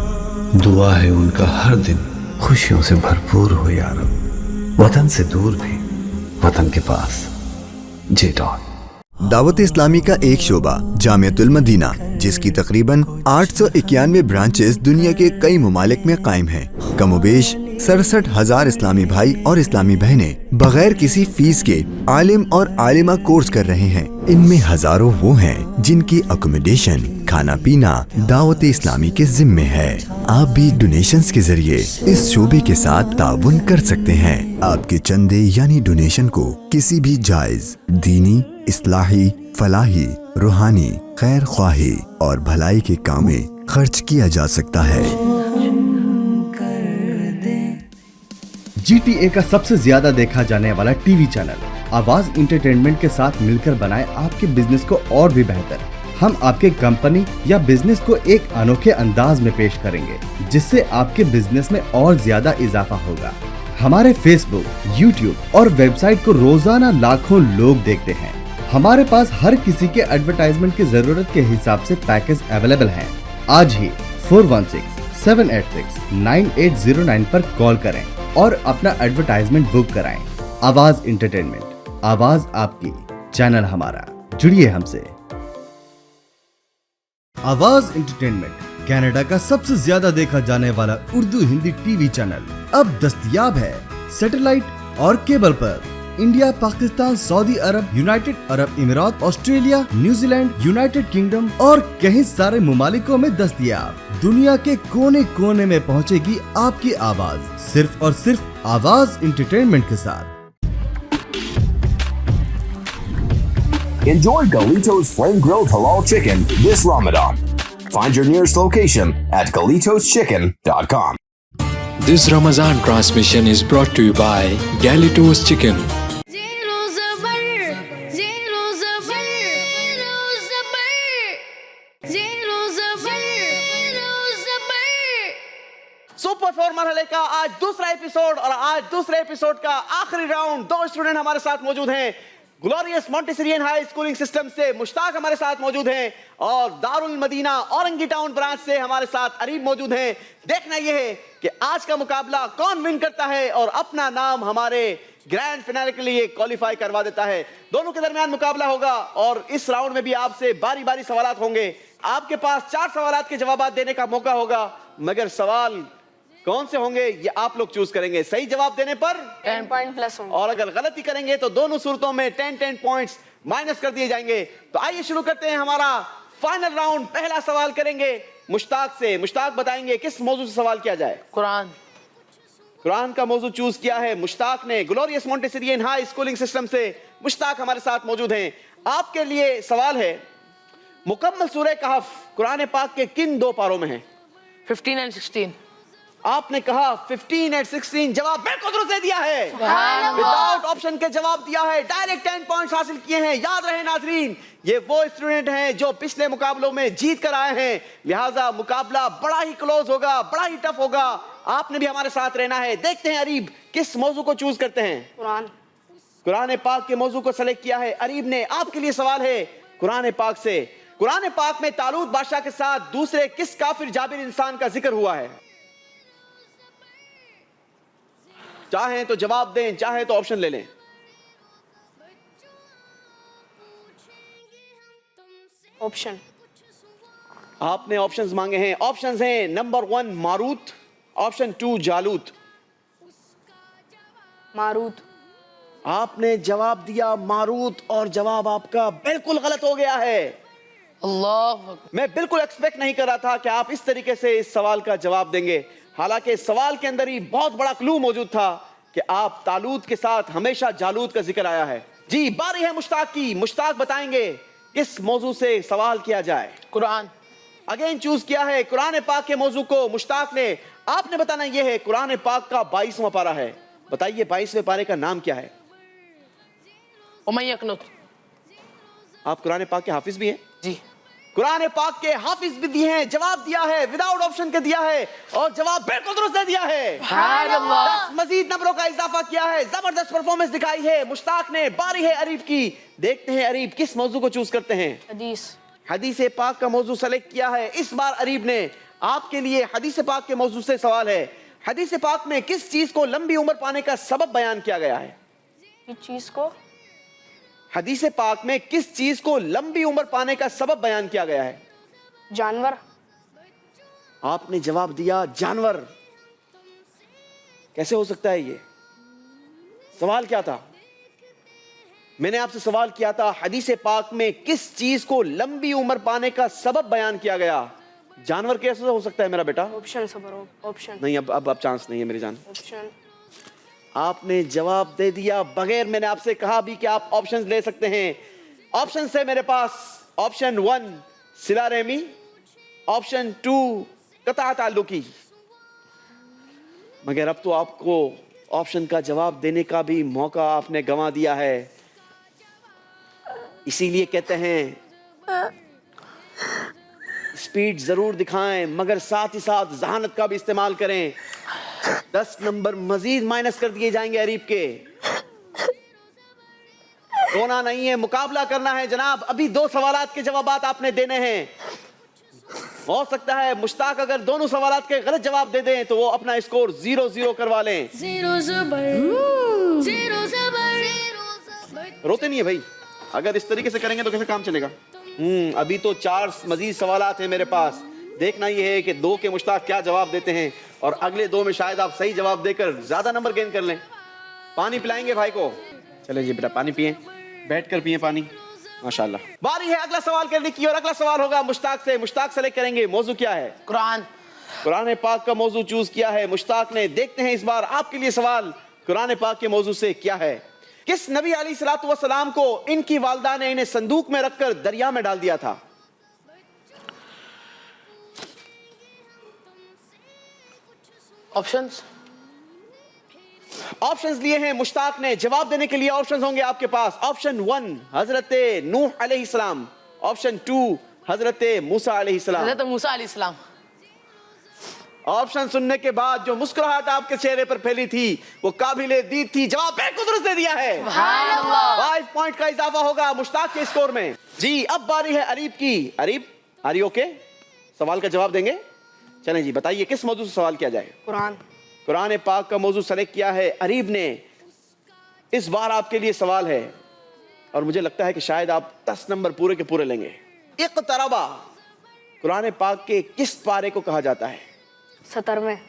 دعا ہے ان کا ہر دن خوشیوں سے بھرپور ہو یا رب. وطن سے دور بھی وطن کے پاس. جے ڈاٹ. دعوت اسلامی کا ایک شعبہ جامعۃ المدینہ جس کی تقریباً 891 برانچز دنیا کے کئی ممالک میں قائم ہیں. کم و بیش 67,000 اسلامی بھائی اور اسلامی بہنیں بغیر کسی فیس کے عالم اور عالمہ کورس کر رہے ہیں. ان میں ہزاروں وہ ہیں جن کی اکوموڈیشن, کھانا پینا دعوت اسلامی کے ذمے ہے. آپ بھی ڈونیشنز کے ذریعے اس شعبے کے ساتھ تعاون کر سکتے ہیں. آپ کے چندے یعنی ڈونیشن کو کسی بھی جائز دینی, اصلاحی, فلاحی, روحانی, خیر خواہی اور بھلائی کے کام میں خرچ کیا جا سکتا ہے. GTA کا سب سے زیادہ دیکھا جانے والا ٹی وی چینل آواز انٹرٹینمنٹ کے ساتھ مل کر بنائے آپ کے بزنس کو اور بھی بہتر. ہم آپ کے کمپنی یا بزنس کو ایک انوکھے انداز میں پیش کریں گے جس سے آپ کے بزنس میں اور زیادہ اضافہ ہوگا. ہمارے فیس بک, یوٹیوب اور ویب سائٹ کو روزانہ لاکھوں لوگ دیکھتے ہیں. ہمارے پاس ہر کسی کے ایڈورٹائزمنٹ کی ضرورت کے حساب سے پیکج اویلیبل ہیں. آج ہی 416-786-9809 پر کال کریں اور اپنا ایڈورٹائزمنٹ بک کرائیں. آواز انٹرٹینمنٹ, آواز آپ کی, چینل ہمارا. جڑیے ہم سے. آواز انٹرٹینمنٹ کینیڈا کا سب سے زیادہ دیکھا جانے والا Urdu Hindi T V channel اب دستیاب ہے سیٹلائٹ اور کیبل پر. انڈیا, پاکستان, سعودی عرب, یونائٹڈ عرب امارات, Australia, New Zealand, United kingdom اور کئی سارے ممالکوں میں دستیاب. دنیا کے کونے کونے میں پہنچے گی آپ کی آواز صرف اور صرف آواز انٹرٹینمنٹ کے ساتھ. Enjoy Galito's Flame Grilled Halal Chicken this Ramadan. Find your nearest location at GalitosChicken.com. This Ramadan transmission is brought to you by Galito's Chicken. Zero zabar, zero zabar, zero zabar, zero super 4 मरहले का आज दूसरा episode और आज दूसरे episode का आखिरी round. दो स्टूडेंट हमारे साथ मौजूद हैं। Glorious Montessorian high schooling system से मुश्ताक हमारे साथ मौजूद हैं और दारुल मदीना औरंगी टाउन ब्रांच से हमारे साथ अरीब मौजूद हैं। देखना यह है कि आज का मुकाबला कौन विन करता है और अपना नाम हमारे ग्रैंड फिनाले के लिए क्वालिफाई करवा देता है। दोनों के दरमियान मुकाबला होगा और इस राउंड में भी आपसे बारी बारी सवालात होंगे। आपके पास 4 सवालात के जवाब देने का मौका होगा, मगर सवाल कौन से होंगे ये आप लोग चूज करेंगे। सही जवाब देने पर 10 पॉइंट प्लस होंगे और अगर गलती करेंगे तो दोनों सूरतों में 10 पॉइंट्स माइनस कर दिए जाएंगे। तो आइए शुरू करते हैं हमारा फाइनल राउंड। पहला सवाल करेंगे मुश्ताक से। मुश्ताक बताएंगे किस मौजू से सवाल किया जाए। कुरान। कुरान का मौजू चूज किया है मुश्ताक ने। Glorious Montessorian high schooling system से मुश्ताक हमारे साथ मौजूद हैं। आपके लिए सवाल है, मुकम्मल सूरह कहफ कुरान पाक के किन 2 पारों में है? 15 और 16। आपने कहा 15 और 16। जवाब बिल्कुल दुरुस्त दे दिया है, विदाउट ऑप्शन के जवाब दिया है। डायरेक्ट 10 पॉइंट्स हासिल किए हैं। याद रहे नाजरीन, ये वो स्टूडेंट हैं जो पिछले मुकाबलों में जीत कर आए हैं, लिहाजा मुकाबला बड़ा ही क्लोज होगा, बड़ा ही टफ होगा। आपने भी हमारे साथ रहना है। देखते हैं अरीब किस मौजू को चूज करते हैं। कुरान पाक के मौजू को सेलेक्ट किया है अरीब ने। आपके लिए सवाल है कुरान पाक से। कुरान पाक में तालूत बादशाह के साथ दूसरे किस काफिर जाबिर इंसान का जिक्र हुआ है? चाहें तो जवाब दें, चाहें तो ऑप्शन ले लें। ऑप्शन आपने ऑप्शंस मांगे हैं। ऑप्शंस हैं नंबर 1 मारूत, ऑप्शन 2 जालूत। मारूत। आपने जवाब दिया मारूत और जवाब आपका बिल्कुल गलत हो गया है। अल्लाह, मैं बिल्कुल एक्सपेक्ट नहीं कर रहा था कि आप इस तरीके से इस सवाल का जवाब देंगे। हालांकि सवाल के अंदर ही बहुत बड़ा क्लू मौजूद था कि आप तालूत के साथ हमेशा जालूत का जिक्र आया है। जी, बारी है मुश्ताक की। मुश्ताक बताएंगे किस मौजू से सवाल किया जाए। कुरान। अगेन चूज किया है कुरान पाक के मौजू को मुश्ताक ने। आपने बताना यह है कुरान पाक का 22वां पारा है। बताइए 22वें पारे का नाम क्या है? उमय्यकनुत। आप कुरान पाक के हाफिज भी हैं? जी। कुरान पाक के हाफिज भी दिए हैं। जवाब दिया है विदाउट ऑप्शन के दिया है और जवाब बिल्कुल दुरुस्त दे दिया है। 10 मजीद नंबरों का इजाफा किया है। जबरदस्त परफॉर्मेंस दिखाई है मुश्ताक ने। बारी है अरीब की। देखते हैं अरीब किस मौजू को चूज करते हैं। हदीस पाक का मौजू सेलेक्ट किया है इस बार अरीब ने। आपके लिए हदीस पाक के मौजू से सवाल है, हदीस पाक में किस चीज को लंबी उम्र पाने का सबब बयान किया गया है? किस चीज को? हदीस पाक में किस चीज को लंबी उम्र पाने का सबब बयान किया गया है? जानवर। आपने जवाब दिया जानवर। कैसे हो सकता है ये? सवाल क्या था? मैंने आपसे सवाल किया था हदीस पाक में किस चीज को लंबी उम्र पाने का सबब बयान किया गया। जानवर कैसे हो सकता है मेरा बेटा? ऑप्शन नहीं, अब चांस नहीं है मेरी जान। ऑप्शन। आपने जवाब दे दिया बगैर मैंने आपसे कहा भी कि आप ऑप्शंस ले सकते हैं। ऑप्शन है मेरे पास। ऑप्शन 1 सिला रहमी, ऑप्शन 2 कता ताल्लुकी। मगर अब तो आपको ऑप्शन का जवाब देने का भी मौका आपने गंवा दिया है। इसीलिए कहते हैं स्पीड जरूर दिखाएं मगर साथ ही साथ जहानत का भी इस्तेमाल करें। 10 नंबर मजीद माइनस कर दिए जाएंगे अरीब के। रोना नहीं है, मुकाबला करना है जनाब। अभी 2 सवालात के जवाबात आपने देने हैं। हो सकता है मुश्ताक अगर दोनों सवालात के गलत जवाब दे दें तो वो अपना स्कोर 0-0 करवा लें। 0 ज़बर। रोते नहीं है भाई, अगर इस तरीके से करेंगे तो कैसे काम चलेगा? अभी तो 4 मजीद सवालात हैं मेरे पास। देखना यह है कि 2 के मुश्ताक क्या जवाब देते हैं और अगले 2 में शायद आप सही जवाब देकर ज्यादा नंबर गेन कर लें। पानी पिलाएंगे भाई को? चले जी बेटा पानी पिए, बैठ कर पिए पानी। माशाल्लाह। बारी है अगला सवाल करने की और अगला सवाल होगा मुश्ताक से। मुश्ताक सेलेक्ट करेंगे मौजू क्या है? कुरान। कुरान पाक का मौजू चूज किया है मुश्ताक ने। देखते हैं इस बार आपके लिए सवाल कुरान पाक के मौजू से क्या है। किस नबी अलैहिस्सलातु वस्सलाम को इनकी वालिदा ने इन्हें संदूक में रखकर दरिया में डाल दिया था? ऑप्शंस लिए हैं मुश्ताक ने। जवाब देने के लिए ऑप्शंस होंगे आपके पास। ऑप्शन 1 हजरत नूह अलैहिस्सलाम, ऑप्शन 2 हजरत मूसा अलैहिस्सलाम। हजरत मूसा अलैहिस्सलाम। ऑप्शन सुनने के बाद जो मुस्कुराहट आपके चेहरे पर फैली थी वो काबिले दीद थी। जवाब बिल्कुल दुरुस्त दे दिया है। 5 पॉइंट का इजाफा होगा मुश्ताक के स्कोर में। जी अब बारी है अरीब की। Areeb are you okay? सवाल का जवाब देंगे? चलें जी, बताइए किस मौजू से सवाल किया जाए? कुरान। कुरान पाक का मौजू सेलेक्ट किया है अरीब ने। इस बार आपके लिए सवाल है और मुझे लगता है कि शायद आप 10 नंबर पूरे के पूरे लेंगे। इक़्तरबा कुरान पाक के किस पारे को कहा जाता है? 17वें।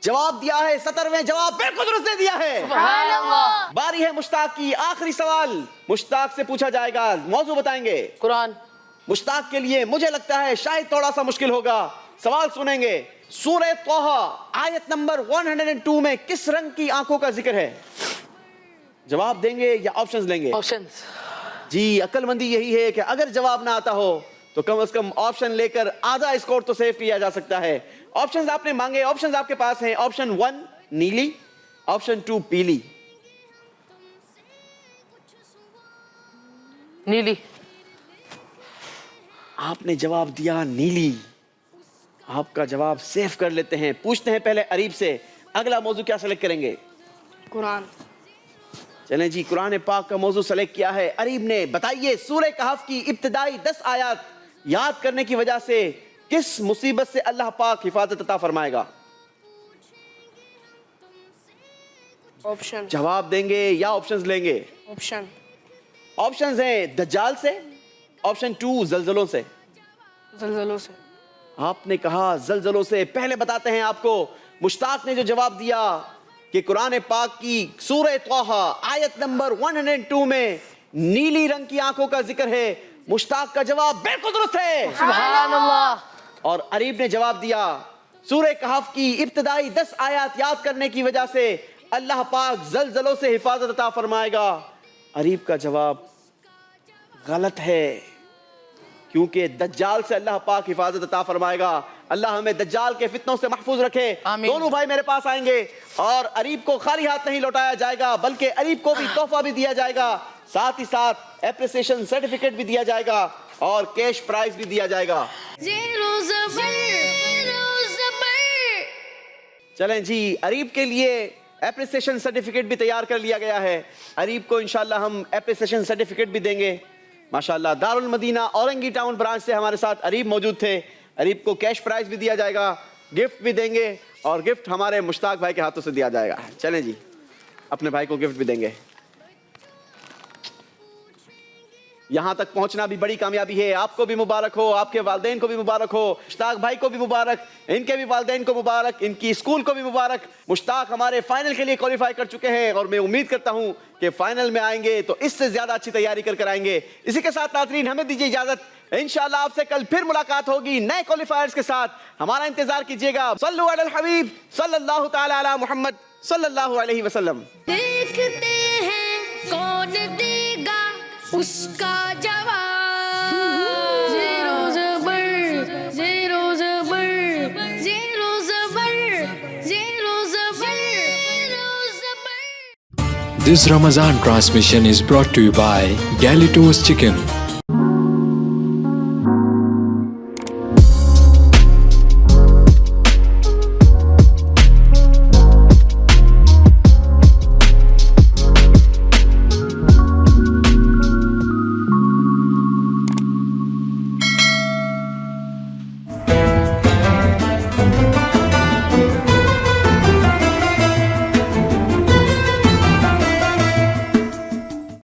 जवाब दिया है 17वें। जवाब बिल्कुल दुरुस्त दे दिया है। बारी है मुश्ताक की। आखिरी सवाल मुश्ताक से पूछा जाएगा। मौजू बताएंगे? कुरान। मुश्ताक के लिए मुझे लगता है शायद थोड़ा सा मुश्किल होगा। सवाल सुनेंगे। सूरह तौहा आयत नंबर 102 में किस रंग की आंखों का जिक्र है? जवाब देंगे या ऑप्शंस लेंगे? ऑप्शंस। जी अक्लमंदी यही है कि अगर जवाब ना आता हो तो कम से कम ऑप्शन लेकर आधा स्कोर तो सेव किया जा सकता है। ऑप्शंस आपने मांगे, ऑप्शंस आपके पास हैं। ऑप्शन 1 नीली, ऑप्शन 2 पीली। नीली। आपने जवाब दिया नीली। आपका जवाब सेव कर लेते हैं। पूछते हैं पहले अरीब से, अगला मौजू क्या सेलेक्ट करेंगे? कुरान। चलें जी, कुरान पाक का मौजू सेलेक्ट किया है अरीब ने। बताइए सूरह कहफ की इब्तिदाई 10 आयत याद करने की वजह से किस मुसीबत से अल्लाह पाक हिफाजत अता फरमाएगा? ऑप्शन। जवाब देंगे या ऑप्शंस लेंगे? ऑप्शन। ऑप्शंस हैं दज्जाल से, ऑप्शन 2 जलजलों से। जलजलों से। आपने कहा जलजलों से। पहले बताते हैं आपको मुश्ताक ने जो जवाब दिया कि कुरान पाक की सूरह तौहा आयत नंबर 102 में नीली रंग की आंखों का जिक्र है। मुश्ताक का जवाब बिल्कुल दुरुस्त है। सुभान अल्लाह। और अरीब ने जवाब दिया सूरह कहफ की इब्तिदाई 10 आयत याद करने की वजह से अल्लाह पाक जलजलों से हिफाजत अता फरमाएगा। अरीब का जवाब गलत है क्योंकि दज्जाल से अल्लाह पाक हिफाजत अता फरमाएगा। अल्लाह हमें दज्जाल के फितनों से महफूज रखे। दोनों भाई मेरे पास आएंगे और अरीब को खाली हाथ नहीं लौटाया जाएगा बल्कि अरीब को भी तोहफा भी दिया जाएगा, साथ ही साथ एप्रिसिएशन सर्टिफिकेट भी दिया जाएगा और कैश प्राइज भी दिया जाएगा। चलें जी, अरीब के लिए एप्रिसिएशन सर्टिफिकेट भी तैयार कर लिया गया है। अरीब को इंशाल्लाह हम एप्रिसिएशन सर्टिफिकेट भी देंगे। माशाल्लाह दारुल मदीना औरंगी टाउन ब्रांच से हमारे साथ अरीब मौजूद थे। अरीब को कैश प्राइज भी दिया जाएगा, गिफ्ट भी देंगे और गिफ्ट हमारे मुश्ताक भाई के हाथों से दिया जाएगा। चलें जी, अपने भाई को गिफ्ट भी देंगे। यहां तक पहुंचना भी बड़ी कामयाबी है। आपको भी मुबारक हो, आपके वालिदैन को भी मुबारक हो, मुश्ताक भाई को भी मुबारक, इनके भी वालिदैन को मुबारक, इनकी स्कूल को भी मुबारक। मुश्ताक हमारे फाइनल के लिए क्वालिफाई कर चुके हैं और मैं उम्मीद करता हूं कि फाइनल में आएंगे तो इससे ज्यादा अच्छी तैयारी कर आएंगे। इसी के साथ नाज़रीन हमें दीजिए इजाजत। इंशाअल्लाह आपसे कल फिर मुलाकात होगी नए क्वालिफायर्स के साथ। हमारा इंतजार कीजिएगा। सल्लु अलल हबीब सल्लल्लाहु तआला अला मुहम्मद सल्लल्लाहु अलैहि वसल्लम। देखते हैं कौन देगा उसका जवाब। ज़ेरो ज़बर ज़ेरो ज़बर ज़ेरो ज़बर ज़ेरो ज़बर ज़ेरो ज़बर। This Ramadan transmission is brought to you by Galitos Chicken.